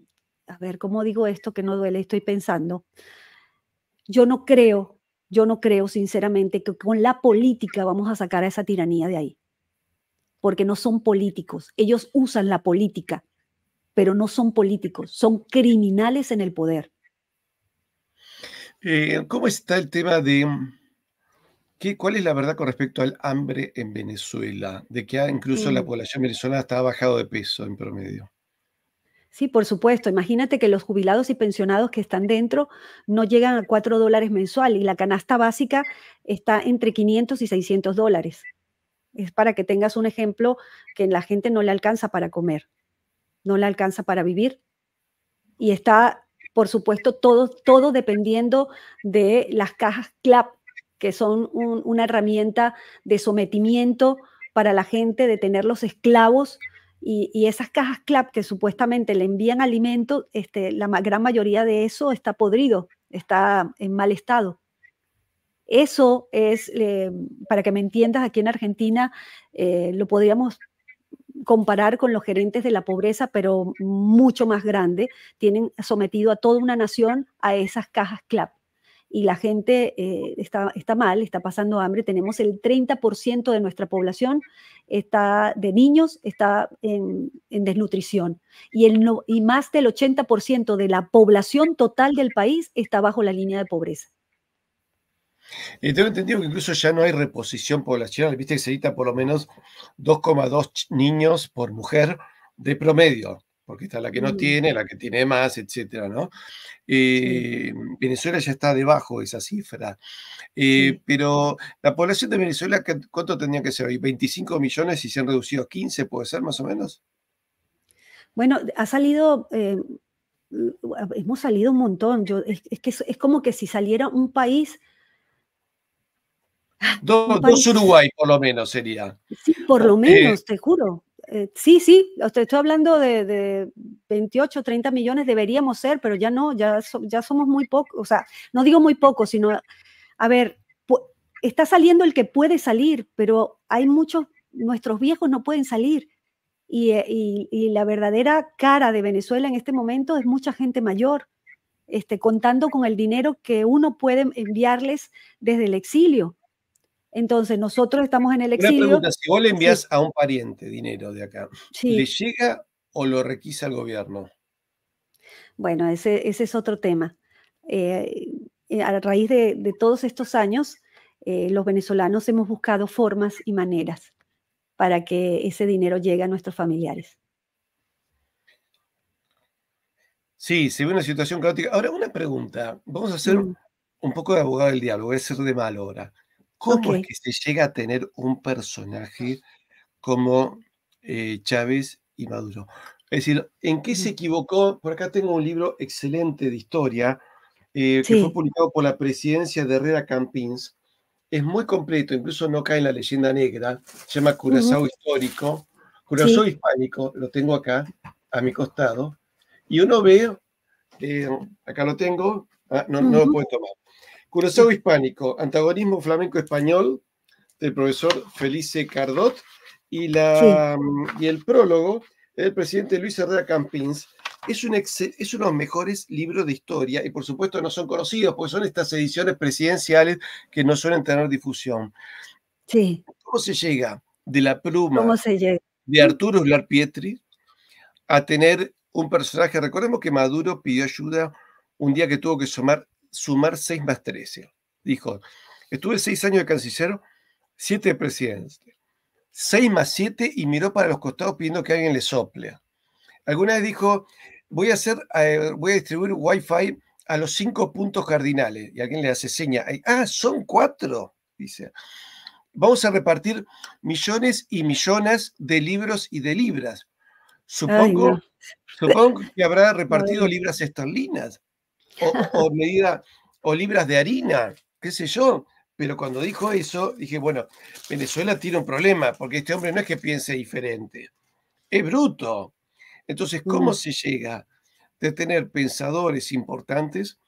a ver, ¿cómo digo esto que no duele? Estoy pensando. Yo no creo, yo no creo sinceramente que con la política vamos a sacar a esa tiranía de ahí, porque no son políticos. Ellos usan la política, pero no son políticos, son criminales en el poder. ¿Cómo está el tema de cuál es la verdad con respecto al hambre en Venezuela? De que incluso la Mm. población venezolana está bajado de peso en promedio. Sí, por supuesto. Imagínate que los jubilados y pensionados que están dentro no llegan a $4 mensual y la canasta básica está entre 500 y $600. Es para que tengas un ejemplo que la gente no le alcanza para comer, no le alcanza para vivir y está, por supuesto, todo dependiendo de las cajas CLAP, que son una herramienta de sometimiento para la gente, de tenerlos esclavos. Y esas cajas CLAP que supuestamente le envían alimento, la gran mayoría de eso está podrido, está en mal estado. Eso es, para que me entiendas, aquí en Argentina lo podríamos comparar con los gerentes de la pobreza, pero mucho más grande. Tienen sometido a toda una nación a esas cajas CLAP. Y la gente está mal, está pasando hambre. Tenemos el 30% de nuestra población de niños está en desnutrición. Y más del 80% de la población total del país está bajo la línea de pobreza. Tengo entendido que incluso ya no hay reposición poblacional, viste que se necesita por lo menos 2,2 niños por mujer de promedio, porque está la que no Mm, tiene, la que tiene más, etcétera, ¿no? sí, Venezuela ya está debajo de esa cifra. sí. Pero la población de Venezuela, ¿cuánto tendría que ser hoy? 25 millones y se han reducido a 15, ¿puede ser más o menos? Bueno, ha salido, hemos salido un montón. Es que es como que si saliera un Dos país, Uruguay, por lo menos, sería. sí, por lo Eh, menos, te juro. Sí, sí, te estoy hablando de 28, 30 millones deberíamos ser, pero ya no, ya somos muy pocos, o sea, no digo muy pocos, sino, a ver, está saliendo el que puede salir, pero hay muchos, nuestros viejos no pueden salir. Y la verdadera cara de Venezuela en este momento es mucha gente mayor, contando con el dinero que uno puede enviarles desde el exilio. Entonces, nosotros estamos en el una exilio. pregunta, si vos le Sí, envías a un pariente dinero de acá, ¿le sí. llega o lo requisa el gobierno? Bueno, ese es otro tema. Eh, a raíz de todos estos años, los venezolanos hemos buscado formas y maneras para que ese dinero llegue a nuestros familiares. Sí, se ve una situación caótica. Ahora, una pregunta, vamos a hacer Mm, un poco de abogado del diablo, voy a ser de mal ahora. ok. ¿Cómo es que se llega a tener un personaje como Chávez y Maduro? Es decir, ¿en qué se Ujú. equivocó? Por acá tengo un libro excelente de historia que fue Sí. publicado por la presidencia de Herrera Campins. Es muy completo, incluso no cae en la leyenda negra. Se llama Ujú. Curazao Histórico, Curazao Sí. Hispánico, lo tengo acá, a mi costado. Y uno ve, acá lo tengo, no lo Ujú. puede tomar. Curazao Hispánico, antagonismo flamenco-español, del profesor Felice Cardot, Sí. y el prólogo del presidente Luis Herrera Campins. Es uno de los mejores libros de historia y por supuesto no son conocidos porque son estas ediciones presidenciales que no suelen tener difusión. Sí. ¿Cómo se llega de la ¿Cómo pluma se llega? de Arturo Uslar Pietri a tener un personaje? Recordemos que Maduro pidió ayuda un día que tuvo que sumar 6 más 13. Dijo, estuve 6 años de canciller, 7 de presidente. 6 más 7 y miró para los costados pidiendo que alguien le sople. Alguna vez dijo, voy a distribuir Wi-Fi a los 5 puntos cardinales. Y alguien le hace seña. Ah, son 4, dice. vamos a repartir millones y millones de libros y de libras. Ay, no. Supongo que habrá repartido Ay, libras esterlinas o libras de harina, qué sé yo. Pero cuando dijo eso, dije, bueno, Venezuela tiene un problema, porque este hombre no es que piense diferente, es bruto. Entonces, ¿cómo no. se llega de tener pensadores importantes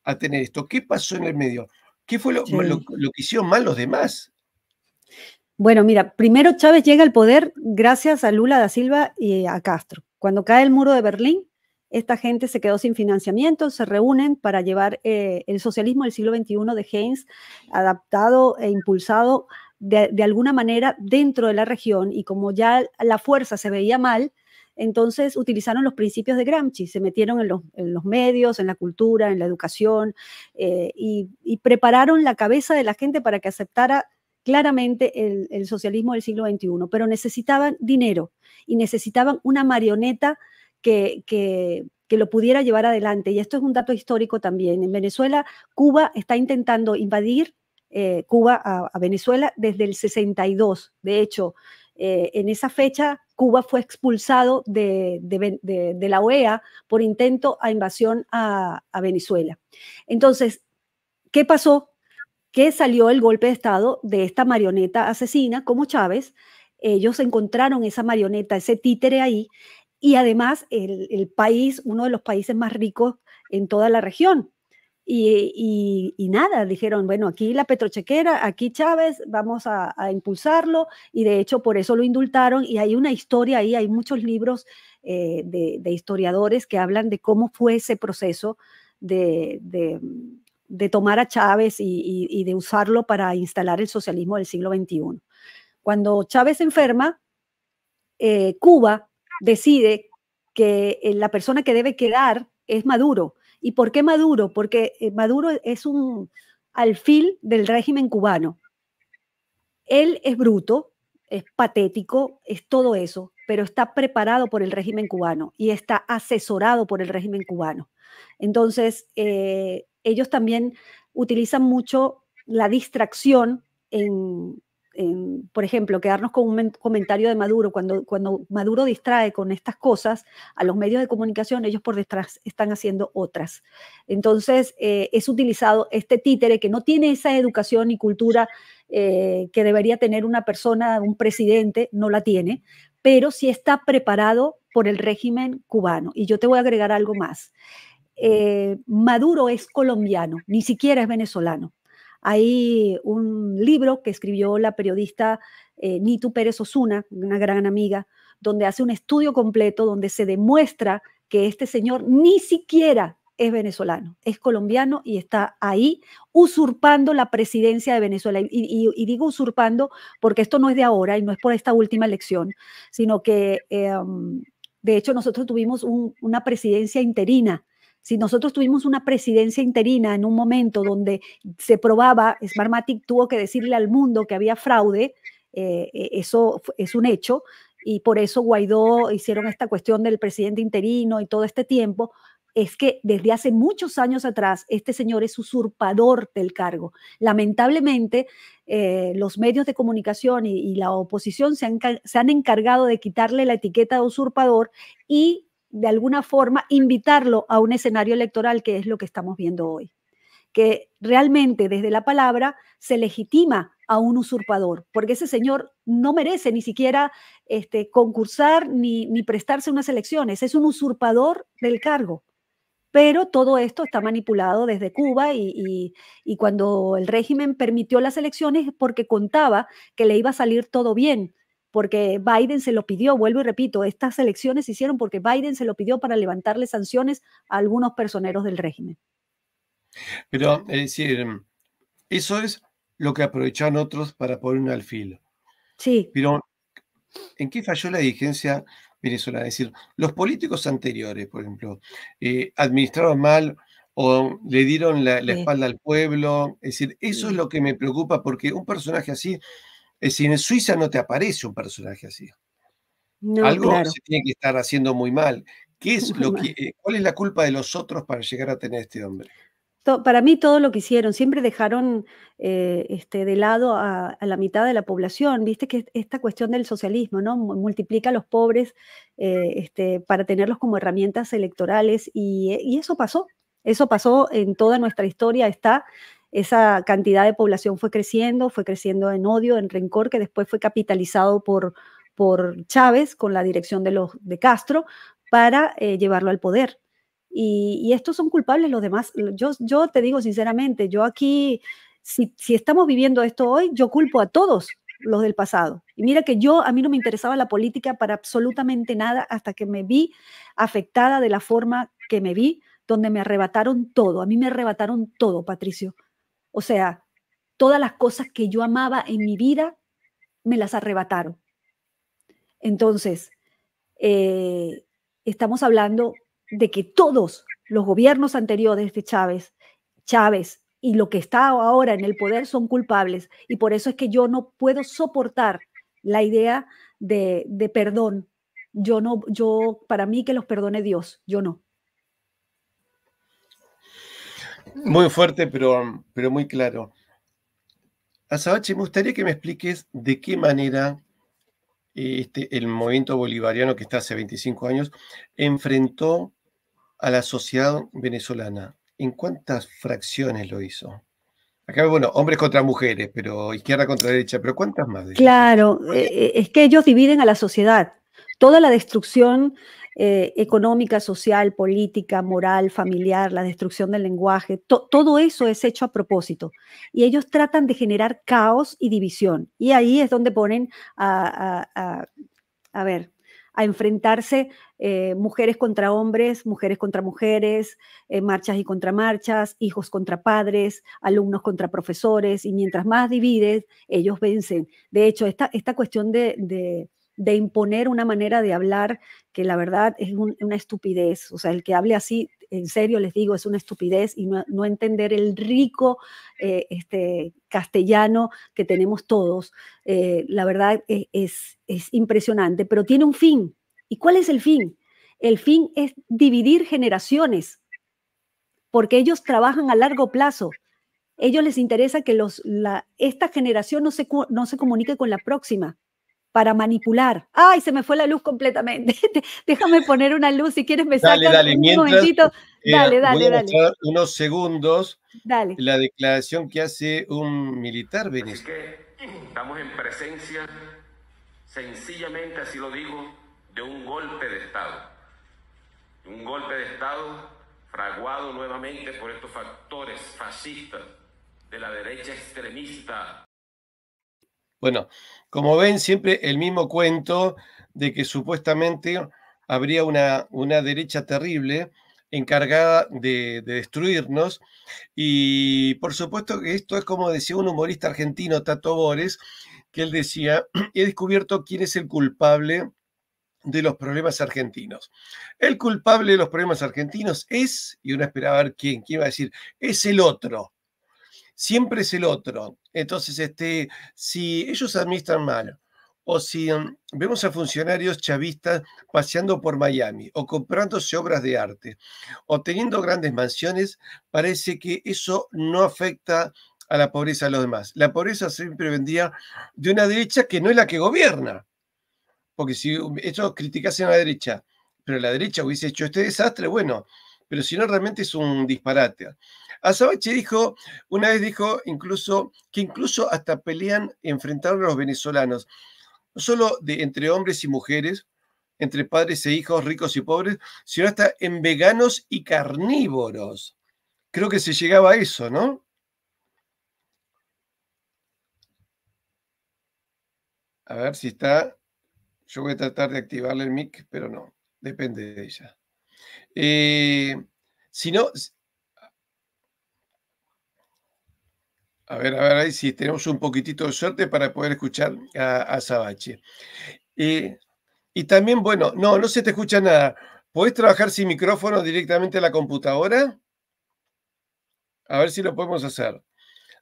a tener esto? ¿Qué pasó en el medio? ¿Qué fue lo Sí. que hicieron mal los demás? Bueno, mira, primero Chávez llega al poder gracias a Lula da Silva y a Castro. Cuando cae el muro de Berlín, esta gente se quedó sin financiamiento, se reúnen para llevar el socialismo del siglo XXI de Keynes, adaptado e impulsado de alguna manera dentro de la región, y como ya la fuerza se veía mal, entonces utilizaron los principios de Gramsci, se metieron en los medios, en la cultura, en la educación, y prepararon la cabeza de la gente para que aceptara claramente el socialismo del siglo XXI, pero necesitaban dinero y necesitaban una marioneta que lo pudiera llevar adelante. Y esto es un dato histórico también. En Venezuela, Cuba está intentando invadir Cuba a Venezuela desde el 62. De hecho, en esa fecha, Cuba fue expulsado de la OEA por intento a invasión a Venezuela. Entonces, ¿qué pasó? Que salió el golpe de Estado de esta marioneta asesina como Chávez. Ellos encontraron esa marioneta, ese títere ahí, y además el país, uno de los países más ricos en toda la región. Y nada, dijeron, bueno, aquí la petrochequera, aquí Chávez, vamos a impulsarlo, y de hecho por eso lo indultaron, y hay una historia ahí, hay muchos libros de historiadores que hablan de cómo fue ese proceso de tomar a Chávez y de usarlo para instalar el socialismo del siglo XXI. Cuando Chávez se enferma, Cuba decide que la persona que debe quedar es Maduro. ¿Y por qué Maduro? Porque Maduro es un alfil del régimen cubano. Él es bruto, es patético, es todo eso, pero está preparado por el régimen cubano y está asesorado por el régimen cubano. Entonces, ellos también utilizan mucho la distracción por ejemplo, quedarnos con un comentario de Maduro. Cuando Maduro distrae con estas cosas a los medios de comunicación, ellos por detrás están haciendo otras. Entonces, es utilizado este títere que no tiene esa educación y cultura que debería tener una persona, un presidente, no la tiene, pero sí está preparado por el régimen cubano. Y yo te voy a agregar algo más. Maduro es colombiano, ni siquiera es venezolano. Hay un libro que escribió la periodista Nitu Pérez Osuna, una gran amiga, donde hace un estudio completo donde se demuestra que este señor ni siquiera es venezolano, es colombiano y está ahí usurpando la presidencia de Venezuela. Y digo usurpando porque esto no es de ahora y no es por esta última elección, sino que de hecho nosotros tuvimos una presidencia interina. Si nosotros tuvimos una presidencia interina en un momento donde se probaba, Smartmatic tuvo que decirle al mundo que había fraude, eso es un hecho, y por eso Guaidó hicieron esta cuestión del presidente interino y todo este tiempo. Es que desde hace muchos años atrás este señor es usurpador del cargo. Lamentablemente, los medios de comunicación y la oposición se han encargado de quitarle la etiqueta de usurpador y de alguna forma invitarlo a un escenario electoral, que es lo que estamos viendo hoy. Que realmente desde la palabra se legitima a un usurpador, porque ese señor no merece ni siquiera concursar ni prestarse unas elecciones, es un usurpador del cargo. Pero todo esto está manipulado desde Cuba y cuando el régimen permitió las elecciones es porque contaba que le iba a salir todo bien, porque Biden se lo pidió, vuelvo y repito, estas elecciones se hicieron porque Biden se lo pidió para levantarle sanciones a algunos personeros del régimen. Pero, es decir, eso es lo que aprovecharon otros para poner un alfil. Sí. Pero, ¿en qué falló la dirigencia venezolana? Es decir, los políticos anteriores, por ejemplo, administraron mal o le dieron la espalda al pueblo. Es decir, eso es lo que me preocupa, porque un personaje así, es decir, en Suiza no te aparece un personaje así. No, Algo claro. se tiene que estar haciendo muy mal. ¿Qué es cuál es la culpa de los otros para llegar a tener este hombre? Para mí todo lo que hicieron, siempre dejaron de lado a la mitad de la población. Viste que esta cuestión del socialismo, ¿no? Multiplica a los pobres para tenerlos como herramientas electorales y eso pasó en toda nuestra historia. Esa cantidad de población fue creciendo en odio, en rencor, que después fue capitalizado por Chávez con la dirección de Castro para llevarlo al poder. Y estos son culpables los demás. Yo te digo sinceramente, yo aquí, si estamos viviendo esto hoy, yo culpo a todos los del pasado. Y mira que a mí no me interesaba la política para absolutamente nada hasta que me vi afectada de la forma que me vi, donde me arrebataron todo. A mí me arrebataron todo, Patricio. O sea, todas las cosas que yo amaba en mi vida, me las arrebataron. Entonces, estamos hablando de que todos los gobiernos anteriores de Chávez y lo que está ahora en el poder son culpables. Y por eso es que yo no puedo soportar la idea de perdón. Para mí que los perdone Dios, yo no. Muy fuerte, pero muy claro. Azabache, me gustaría que me expliques de qué manera el movimiento bolivariano que está hace 25 años enfrentó a la sociedad venezolana. ¿En cuántas fracciones lo hizo? Acá, bueno, hombres contra mujeres, pero izquierda contra derecha, pero ¿cuántas más? Claro, es que ellos dividen a la sociedad. Toda la destrucción económica, social, política, moral, familiar, la destrucción del lenguaje, todo eso es hecho a propósito. Y ellos tratan de generar caos y división. Y ahí es donde ponen a enfrentarse mujeres contra hombres, mujeres contra mujeres, marchas y contramarchas, hijos contra padres, alumnos contra profesores, y mientras más divides, ellos vencen. De hecho, esta cuestión de imponer una manera de hablar que la verdad es una estupidez. O sea, el que hable así, en serio les digo, es una estupidez y no entender el rico castellano que tenemos todos. La verdad es impresionante, pero tiene un fin. ¿Y cuál es el fin? El fin es dividir generaciones, porque ellos trabajan a largo plazo. A ellos les interesa que esta generación no se comunique con la próxima para manipular. ¡Ay, se me fue la luz completamente! Déjame poner una luz, si quieres me sacas dale, un mientras, momentito. Dale. Voy a mostrar unos segundos Dale. la declaración que hace un militar venezolano. Así que estamos en presencia, sencillamente así lo digo, de un golpe de Estado. Un golpe de Estado fraguado nuevamente por estos factores fascistas de la derecha extremista. Bueno, como ven, siempre el mismo cuento de que supuestamente habría una derecha terrible encargada de destruirnos. Y por supuesto que esto es como decía un humorista argentino, Tato Bores, que él decía, he descubierto quién es el culpable de los problemas argentinos. El culpable de los problemas argentinos es, y uno esperaba ver quién iba a decir, es el otro. Siempre es el otro. Entonces, si ellos administran mal, o si vemos a funcionarios chavistas paseando por Miami, o comprándose obras de arte, o teniendo grandes mansiones, parece que eso no afecta a la pobreza de los demás. La pobreza siempre vendría de una derecha que no es la que gobierna. Porque si ellos criticasen a la derecha, pero la derecha hubiese hecho este desastre, bueno, pero si no, realmente es un disparate. Azabache una vez dijo que incluso hasta pelean, enfrentaron a los venezolanos, no solo entre hombres y mujeres, entre padres e hijos, ricos y pobres, sino hasta en veganos y carnívoros. Creo que se llegaba a eso, ¿no? A ver si está. Yo voy a tratar de activarle el mic, pero no, depende de ella. Si no, a ver, ahí si tenemos un poquitito de suerte para poder escuchar a Azabache. Y también, bueno, no se te escucha nada. ¿Podés trabajar sin micrófono directamente a la computadora? A ver si lo podemos hacer.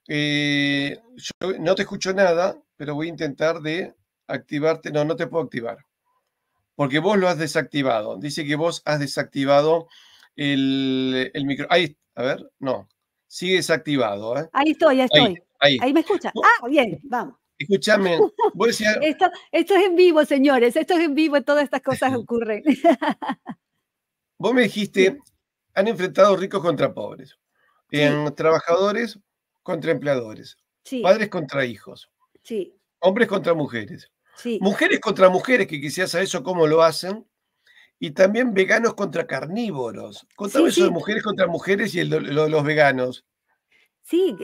Yo no te escucho nada, pero voy a intentar de activarte. No te puedo activar. Porque vos lo has desactivado. Dice que vos has desactivado el micro. Ahí, a ver, no. Sigue desactivado, ¿eh? Ahí estoy, ya Ahí, estoy. ahí. Ahí me escucha. Vos- Ah, bien, vamos. Escuchame, vos decías, Esto es en vivo, señores. Esto es en vivo. Todas estas cosas ocurren. vos me Sí, dijiste, han enfrentado ricos contra pobres, sí, trabajadores contra empleadores, sí, padres contra hijos, sí, hombres contra mujeres, sí, mujeres contra mujeres, que quizás a eso cómo lo hacen, y también veganos contra carnívoros. sí, Contame eso de sí. mujeres contra mujeres y lo de los veganos. Sí,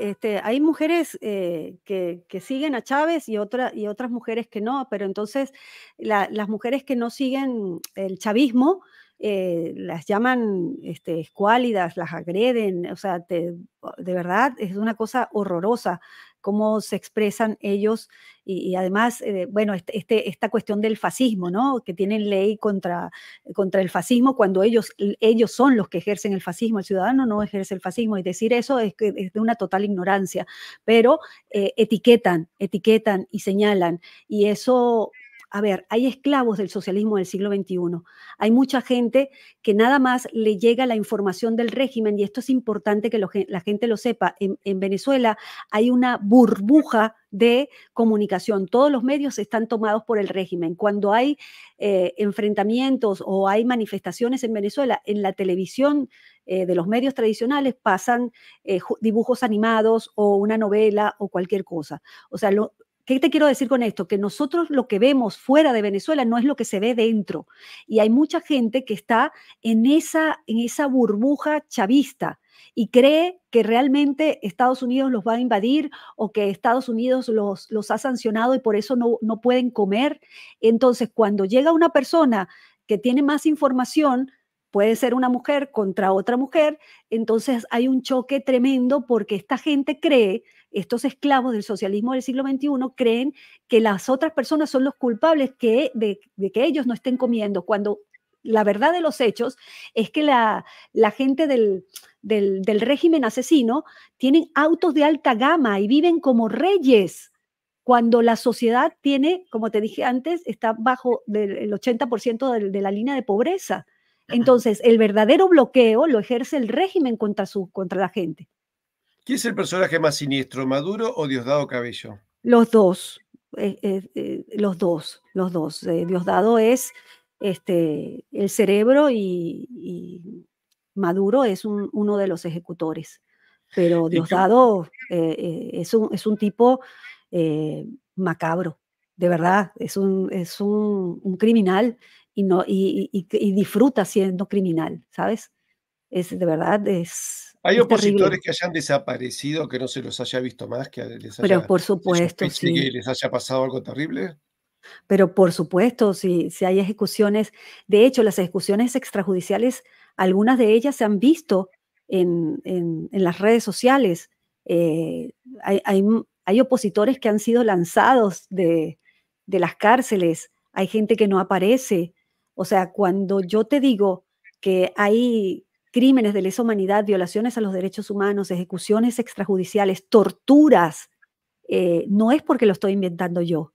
hay mujeres que siguen a Chávez y otras mujeres que no, pero entonces las mujeres que no siguen el chavismo las llaman escuálidas, las agreden, o sea, de verdad es una cosa horrorosa cómo se expresan ellos y además, bueno, esta cuestión del fascismo, ¿no? Que tienen ley contra el fascismo cuando ellos son los que ejercen el fascismo, el ciudadano no ejerce el fascismo y decir eso es de una total ignorancia, pero etiquetan y señalan y eso... A ver, hay esclavos del socialismo del siglo XXI. Hay mucha gente que nada más le llega la información del régimen y esto es importante que la gente lo sepa. En Venezuela hay una burbuja de comunicación. Todos los medios están tomados por el régimen. Cuando hay enfrentamientos o hay manifestaciones en Venezuela, en la televisión de los medios tradicionales pasan dibujos animados o una novela o cualquier cosa. O sea, ¿qué te quiero decir con esto? Que nosotros lo que vemos fuera de Venezuela no es lo que se ve dentro. Y hay mucha gente que está en esa burbuja chavista y cree que realmente Estados Unidos los va a invadir o que Estados Unidos los ha sancionado y por eso no pueden comer. Entonces, cuando llega una persona que tiene más información, puede ser una mujer contra otra mujer, entonces hay un choque tremendo porque esta gente cree, estos esclavos del socialismo del siglo XXI, creen que las otras personas son los culpables de que ellos no estén comiendo, cuando la verdad de los hechos es que la gente del régimen asesino tienen autos de alta gama y viven como reyes, cuando la sociedad tiene, como te dije antes, está bajo el 80% de la línea de pobreza. Entonces, el verdadero bloqueo lo ejerce el régimen contra la gente. ¿Quién es el personaje más siniestro, Maduro o Diosdado Cabello? Los dos, los dos. Diosdado es el cerebro y Maduro es uno de los ejecutores. Pero ¿Y qué, Diosdado es un tipo macabro, de verdad, es un criminal y disfruta siendo criminal, ¿sabes? De verdad, ¿Hay es terrible. opositores que hayan desaparecido, que no se los haya visto más, que Pero por se supuesto, sospeche que sí. les haya pasado algo terrible? Pero por supuesto, si hay ejecuciones, de hecho, las ejecuciones extrajudiciales, algunas de ellas se han visto en las redes sociales. Eh, hay opositores que han sido lanzados de las cárceles, hay gente que no aparece. O sea, cuando yo te digo que hay crímenes de lesa humanidad, violaciones a los derechos humanos, ejecuciones extrajudiciales, torturas, no es porque lo estoy inventando yo.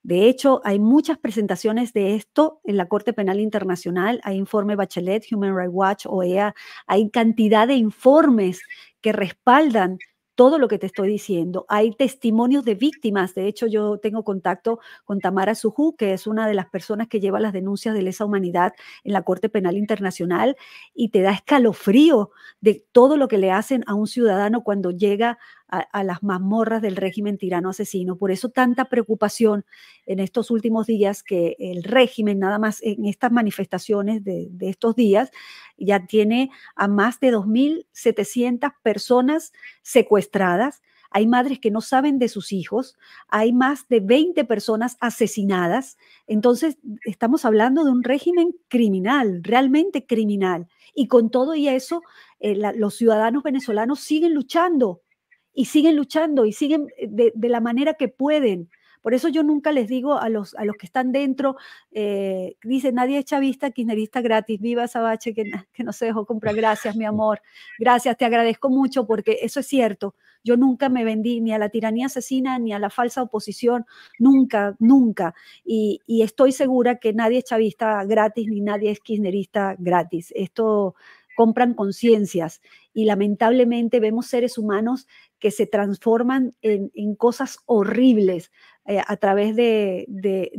De hecho, hay muchas presentaciones de esto en la Corte Penal Internacional, hay informe Bachelet, Human Rights Watch, OEA, hay cantidad de informes que respaldan todo lo que te estoy diciendo. Hay testimonios de víctimas. De hecho, yo tengo contacto con Tamara Sujú, que es una de las personas que lleva las denuncias de lesa humanidad en la Corte Penal Internacional, y te da escalofrío de todo lo que le hacen a un ciudadano cuando llega a las mazmorras del régimen tirano asesino. Por eso tanta preocupación en estos últimos días que el régimen, nada más en estas manifestaciones de estos días, ya tiene a más de 2.700 personas secuestradas. Hay madres que no saben de sus hijos, hay más de 20 personas asesinadas. Entonces, estamos hablando de un régimen criminal, realmente criminal. Y con todo y eso, los ciudadanos venezolanos siguen luchando y siguen luchando y siguen de la manera que pueden. Por eso yo nunca les digo a los que están dentro, dice, nadie es chavista, kirchnerista gratis, viva Sabache que no se dejó comprar, gracias mi amor, gracias, te agradezco mucho porque eso es cierto, yo nunca me vendí ni a la tiranía asesina ni a la falsa oposición, nunca, nunca, y estoy segura que nadie es chavista gratis ni nadie es kirchnerista gratis, esto compran conciencias y lamentablemente vemos seres humanos que se transforman en cosas horribles a través de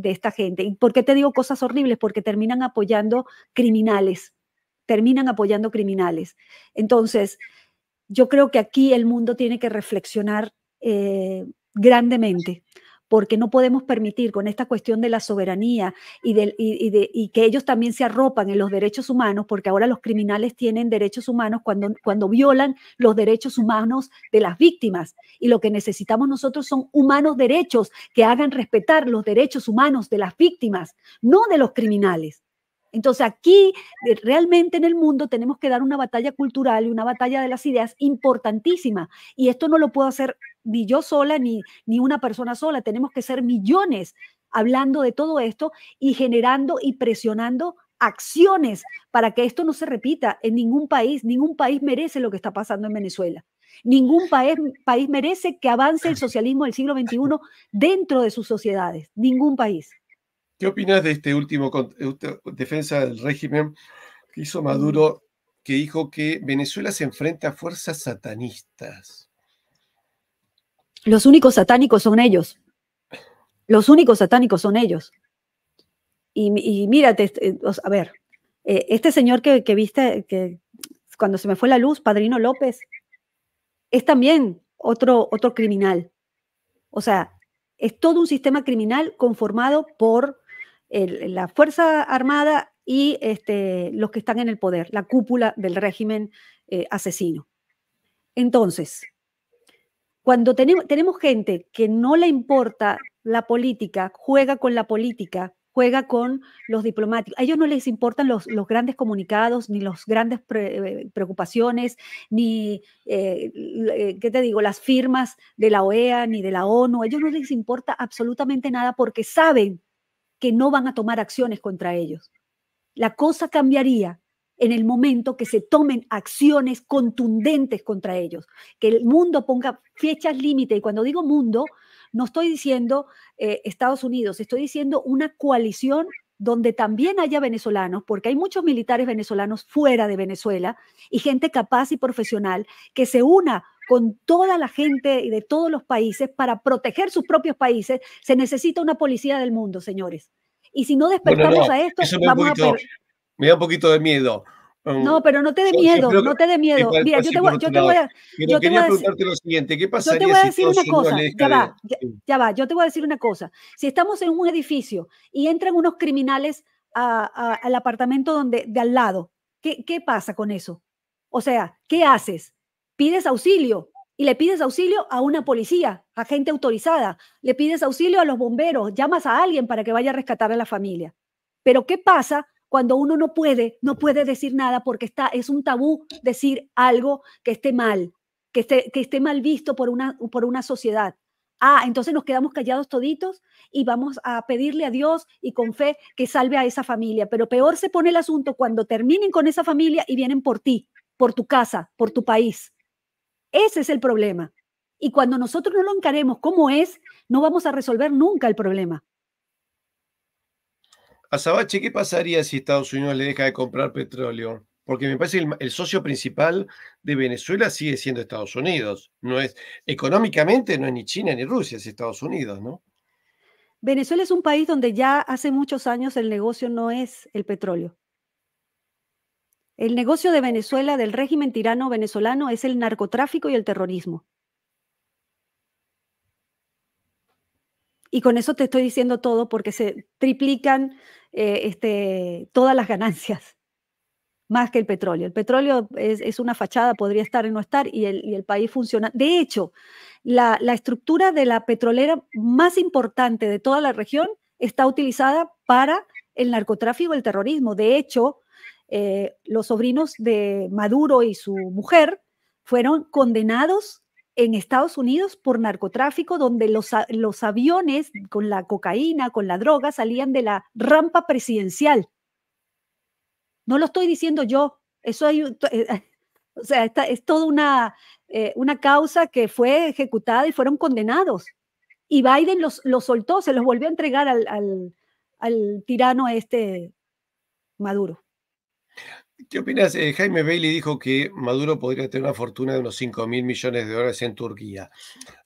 esta gente. ¿Y por qué te digo cosas horribles? Porque terminan apoyando criminales. Entonces, yo creo que aquí el mundo tiene que reflexionar grandemente, porque no podemos permitir con esta cuestión de la soberanía y que ellos también se arropan en los derechos humanos, porque ahora los criminales tienen derechos humanos cuando violan los derechos humanos de las víctimas. Y lo que necesitamos nosotros son humanos derechos que hagan respetar los derechos humanos de las víctimas, no de los criminales. Entonces aquí realmente en el mundo tenemos que dar una batalla cultural y una batalla de las ideas importantísima. Y esto no lo puedo hacer ni yo sola ni una persona sola. Tenemos que ser millones hablando de todo esto y generando y presionando acciones para que esto no se repita en ningún país. Ningún país merece lo que está pasando en Venezuela. Ningún país merece que avance el socialismo del siglo XXI dentro de sus sociedades. Ningún país. ¿Qué opinas de este último defensa del régimen que hizo Maduro, que dijo que Venezuela se enfrenta a fuerzas satanistas? Los únicos satánicos son ellos. Los únicos satánicos son ellos. Y mírate, a ver, este señor que viste, que cuando se me fue la luz, Padrino López, es también otro criminal. O sea, es todo un sistema criminal conformado por la Fuerza Armada y los que están en el poder, la cúpula del régimen asesino. Entonces, cuando tenemos gente que no le importa la política, juega con la política, juega con los diplomáticos, a ellos no les importan los grandes comunicados, ni las grandes preocupaciones, ni, ¿qué te digo?, las firmas de la OEA, ni de la ONU, a ellos no les importa absolutamente nada porque saben que no van a tomar acciones contra ellos. La cosa cambiaría en el momento que se tomen acciones contundentes contra ellos, que el mundo ponga fechas límite. Y cuando digo mundo, no estoy diciendo Estados Unidos, estoy diciendo una coalición donde también haya venezolanos, porque hay muchos militares venezolanos fuera de Venezuela y gente capaz y profesional que se una con toda la gente de todos los países para proteger sus propios países. Se necesita una policía del mundo, señores. Y si no despertamos a esto, vamos a perder. Me da un poquito de miedo. No, pero no te dé miedo, no te dé miedo. Mira, yo te voy a preguntarte lo siguiente, ¿qué pasaría yo te voy a decir si una cosa, ya va, yo te voy a decir una cosa. Si estamos en un edificio y entran unos criminales al apartamento de al lado, ¿qué pasa con eso? O sea, ¿qué haces? Pides auxilio y le pides auxilio a una policía, a gente autorizada, le pides auxilio a los bomberos, llamas a alguien para que vaya a rescatar a la familia. Pero ¿qué pasa cuando uno no puede decir nada porque es un tabú decir algo que esté mal, que esté mal visto por una sociedad? Entonces nos quedamos callados toditos y vamos a pedirle a Dios y con fe que salve a esa familia. Pero peor se pone el asunto cuando terminen con esa familia y vienen por ti, por tu casa, por tu país. Ese es el problema. Y cuando nosotros no lo encaremos como es, no vamos a resolver nunca el problema. Azabache, ¿qué pasaría si Estados Unidos le deja de comprar petróleo? Porque me parece que el socio principal de Venezuela sigue siendo Estados Unidos. Económicamente no es ni China ni Rusia, es Estados Unidos, ¿no? Venezuela es un país donde ya hace muchos años el negocio no es el petróleo. El negocio de Venezuela, del régimen tirano venezolano, es el narcotráfico y el terrorismo. Y con eso te estoy diciendo todo porque se triplican todas las ganancias, más que el petróleo. El petróleo es una fachada, podría estar y no estar, y el país funciona. De hecho, la estructura de la petrolera más importante de toda la región está utilizada para el narcotráfico y el terrorismo. De hecho, los sobrinos de Maduro y su mujer fueron condenados en Estados Unidos por narcotráfico, donde los aviones con la cocaína, con la droga, salían de la rampa presidencial. No lo estoy diciendo yo, eso o sea, es toda una causa que fue ejecutada y fueron condenados. Y Biden los soltó, se los volvió a entregar al tirano Maduro. ¿Qué opinas? Jaime Bailey dijo que Maduro podría tener una fortuna de unos 5.000 millones de dólares en Turquía.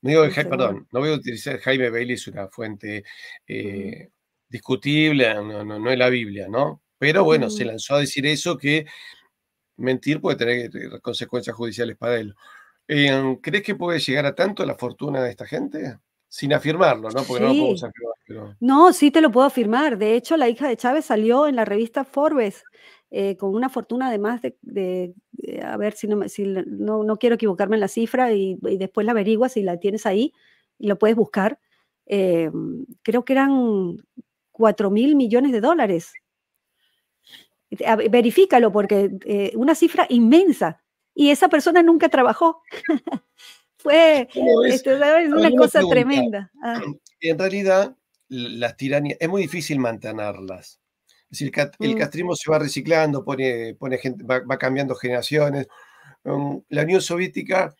No digo Sí, seguro. perdón, no voy a utilizar Jaime Bailey, es una fuente Ujú, discutible, no es la Biblia, ¿no? Pero bueno, se ujú. lanzó a decir eso, que mentir puede tener consecuencias judiciales para él. ¿Crees que puede llegar a tanto la fortuna de esta gente? Sin afirmarlo, ¿no? Porque no lo podemos Sí. afirmar, pero No, sí te lo puedo afirmar. De hecho, la hija de Chávez salió en la revista Forbes, con una fortuna de más a ver si no me si le no quiero equivocarme en la cifra y después la averiguas si la tienes ahí y lo puedes buscar. Creo que eran 4.000 millones de dólares. Verifícalo porque, una cifra inmensa, y esa persona nunca trabajó. Fue, ¿cómo es? ¿sabes? A ver, Una una cosa pregunta. tremenda. En realidad, las tiranías, es muy difícil mantenerlas. Es decir, el Mm, castrismo se va reciclando, pone gente, va cambiando generaciones. La Unión Soviética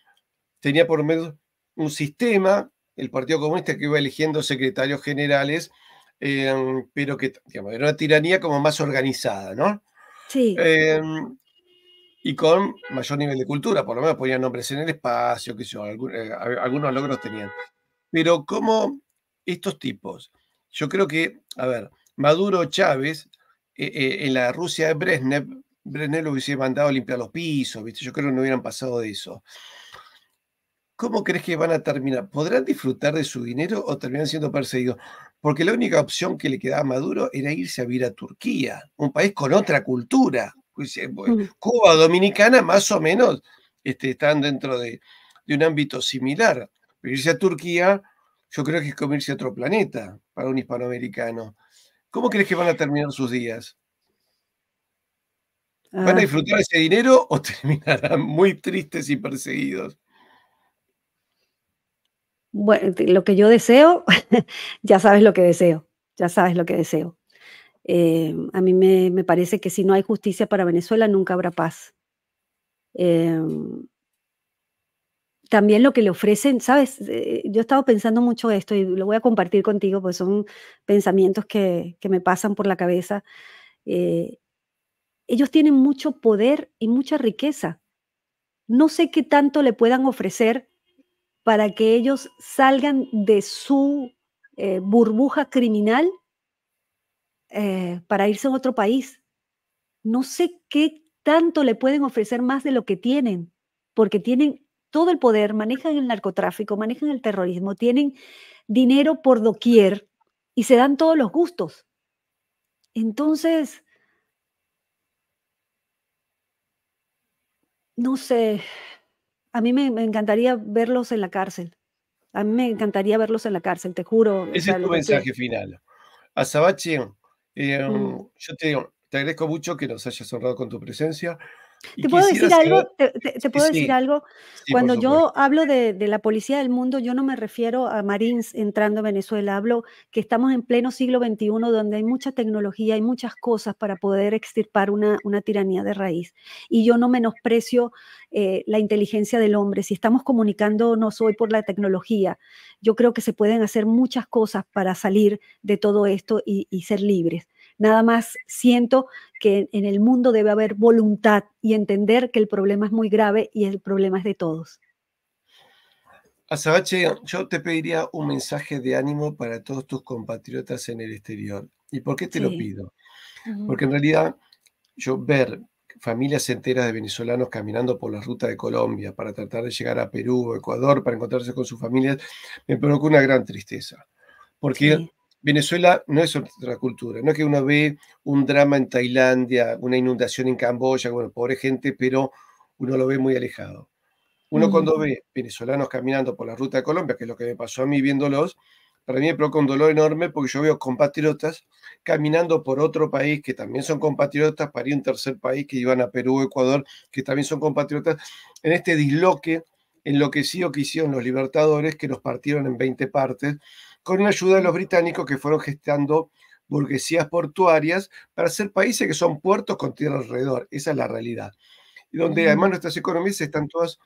tenía por lo menos un sistema, el Partido Comunista, que iba eligiendo secretarios generales, pero que, digamos, era una tiranía como más organizada, ¿no? sí. Em, y con mayor nivel de cultura, por lo menos ponían nombres en el espacio, qué sé yo, algunos logros tenían. Pero como estos tipos, yo creo que, a ver, Maduro, Chávez, en la Rusia de Brezhnev lo hubiese mandado a limpiar los pisos, ¿viste? Yo creo que no hubieran pasado de eso. ¿Cómo crees que van a terminar? ¿Podrán disfrutar de su dinero o terminan siendo perseguidos? Porque la única opción que le quedaba a Maduro era irse a vivir a Turquía, un país con otra cultura. Pues, Mm. Cuba, Dominicana, más o menos, están dentro de un ámbito similar. Pero irse a Turquía, yo creo que es como irse a otro planeta para un hispanoamericano. ¿Cómo crees que van a terminar sus días? ¿Van a Ah, disfrutar ese dinero o terminarán muy tristes y perseguidos? lo que yo deseo, ya sabes lo que deseo, ya sabes lo que deseo. A mí me parece que si no hay justicia para Venezuela, nunca habrá paz. Em, También lo que le ofrecen, ¿sabes? Yo he estado pensando mucho esto y lo voy a compartir contigo, pues son pensamientos que me pasan por la cabeza. Eh, Ellos tienen mucho poder y mucha riqueza. No sé qué tanto le puedan ofrecer para que ellos salgan de su, burbuja criminal, para irse a otro país. No sé qué tanto le pueden ofrecer más de lo que tienen, porque tienen todo el poder, manejan el narcotráfico, manejan el terrorismo, tienen dinero por doquier y se dan todos los gustos. Entonces, no sé, a mí me encantaría verlos en la cárcel. A mí me encantaría verlos en la cárcel, te juro, o Ese es sea, tu lo que mensaje final. Azabache, mm. yo te agradezco mucho que nos hayas honrado con tu presencia y ¿Te puedo quisiera decir algo? saber. ¿Te Sí, puedo decir sí, algo? sí, por Cuando supuesto. yo hablo de la policía del mundo, yo no me refiero a Marines entrando a Venezuela, hablo que estamos en pleno siglo XXI, donde hay mucha tecnología, hay muchas cosas para poder extirpar una tiranía de raíz. Y yo no menosprecio, la inteligencia del hombre. Si estamos comunicándonos hoy por la tecnología, yo creo que se pueden hacer muchas cosas para salir de todo esto y ser libres. Nada más siento que en el mundo debe haber voluntad y entender que el problema es muy grave y el problema es de todos. Azabache, yo te pediría un mensaje de ánimo para todos tus compatriotas en el exterior. ¿Y por qué te lo Sí. pido? Ujú. Porque en realidad yo ver familias enteras de venezolanos caminando por la ruta de Colombia para tratar de llegar a Perú o Ecuador para encontrarse con sus familias, me provocó una gran tristeza. Porque Sí. Venezuela no es otra cultura, no es que uno ve un drama en Tailandia, una inundación en Camboya, bueno, pobre gente, pero uno lo ve muy alejado. Uno Ujú. cuando ve venezolanos caminando por la ruta de Colombia, que es lo que me pasó a mí viéndolos, para mí me provoca un dolor enorme porque yo veo compatriotas caminando por otro país que también son compatriotas para ir a un tercer país que iban a Perú, Ecuador, que también son compatriotas, en este disloque enloquecido que hicieron los libertadores, que los partieron en 20 partes, con la ayuda de los británicos que fueron gestando burguesías portuarias para hacer países que son puertos con tierra alrededor. Esa es la realidad. Y donde además Ujú. nuestras economías están todas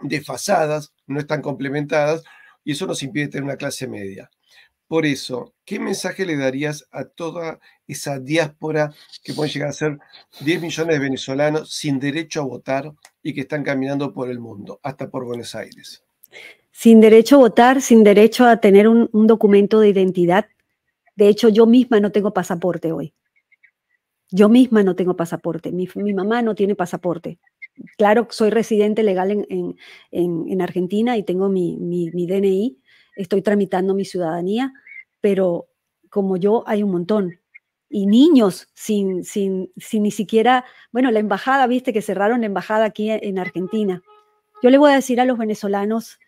desfasadas, no están complementadas, y eso nos impide tener una clase media. Por eso, ¿qué mensaje le darías a toda esa diáspora que pueden llegar a ser 10 millones de venezolanos sin derecho a votar y que están caminando por el mundo, hasta por Buenos Aires? Sin derecho a votar, sin derecho a tener un documento de identidad. De hecho, yo misma no tengo pasaporte hoy. Yo misma no tengo pasaporte. Mi mamá no tiene pasaporte. Claro, soy residente legal en Argentina y tengo mi DNI. Estoy tramitando mi ciudadanía, pero como yo hay un montón. Y niños sin ni siquiera, bueno, la embajada, viste que cerraron la embajada aquí en Argentina. Yo le voy a decir a los venezolanos,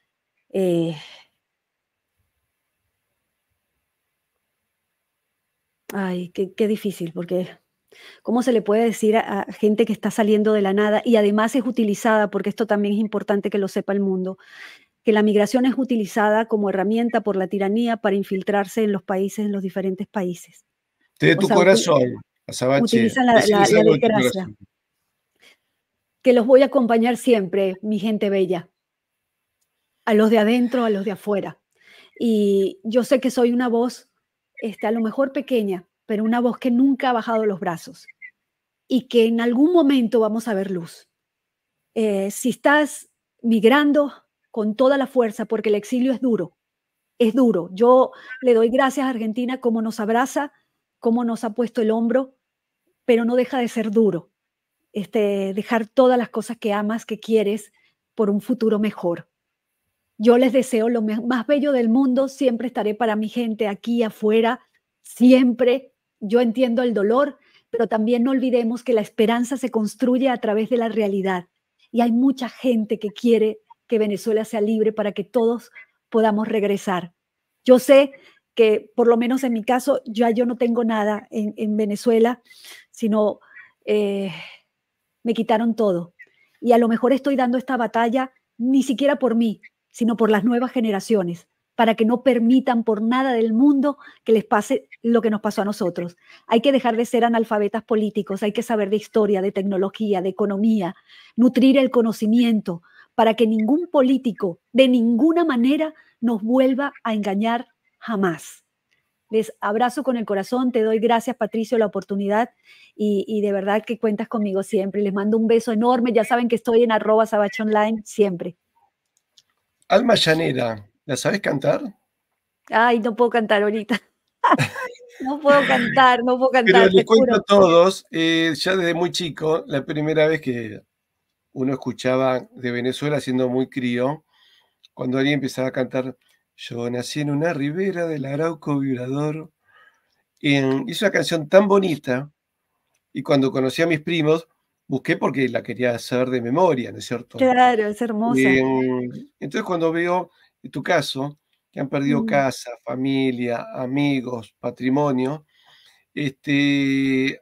ay, qué difícil, porque ¿cómo se le puede decir a gente que está saliendo de la nada y además es utilizada, porque esto también es importante que lo sepa el mundo, que la migración es utilizada como herramienta por la tiranía para infiltrarse en los países, en los diferentes países? De O tu sea, corazón, Azabache, utilizan la deciles algo de tu desgracia. corazón. Que los voy a acompañar siempre, mi gente bella, a los de adentro, a los de afuera. Y yo sé que soy una voz, a lo mejor pequeña, pero una voz que nunca ha bajado los brazos y que en algún momento vamos a ver luz. Si estás migrando con toda la fuerza, porque el exilio es duro, es duro. Yo le doy gracias a Argentina como nos abraza, como nos ha puesto el hombro, pero no deja de ser duro. Dejar todas las cosas que amas, que quieres, por un futuro mejor. Yo les deseo lo más bello del mundo, siempre estaré para mi gente aquí afuera, siempre. Yo entiendo el dolor, pero también no olvidemos que la esperanza se construye a través de la realidad. Y hay mucha gente que quiere que Venezuela sea libre para que todos podamos regresar. Yo sé que, por lo menos en mi caso, ya yo no tengo nada en Venezuela, sino me quitaron todo. Y a lo mejor estoy dando esta batalla ni siquiera por mí, sino por las nuevas generaciones, para que no permitan por nada del mundo que les pase lo que nos pasó a nosotros. Hay que dejar de ser analfabetas políticos, hay que saber de historia, de tecnología, de economía, nutrir el conocimiento para que ningún político de ninguna manera nos vuelva a engañar jamás. Les abrazo con el corazón, te doy gracias, Patricio, la oportunidad y de verdad que cuentas conmigo siempre. Les mando un beso enorme, ya saben que estoy en @sabachonline siempre. Alma llanera, ¿la sabes cantar? Ay, no puedo cantar ahorita. No puedo cantar, Pero te les cuento a juro. todos, ya desde muy chico, la primera vez que uno escuchaba de Venezuela siendo muy crío, cuando alguien empezaba a cantar, yo nací en una ribera del Arauco vibrador, hizo una canción tan bonita, y cuando conocí a mis primos, busqué porque la quería saber de memoria, ¿no es cierto? Claro, es hermosa. Entonces cuando veo en tu caso, que han perdido Mm, casa, familia, amigos, patrimonio,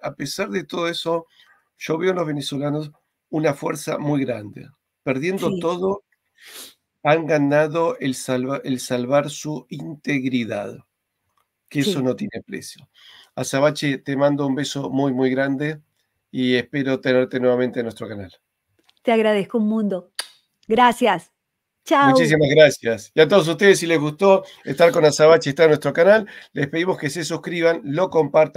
a pesar de todo eso, yo veo en los venezolanos una fuerza muy grande. Perdiendo sí, todo, han ganado el salvar su integridad, que eso sí. no tiene precio. Azabache, te mando un beso muy, muy grande y espero tenerte nuevamente en nuestro canal. Te agradezco un mundo. Gracias. Chao. Muchísimas gracias. Y a todos ustedes, si les gustó estar con Azabache y estar en nuestro canal, les pedimos que se suscriban, lo compartan.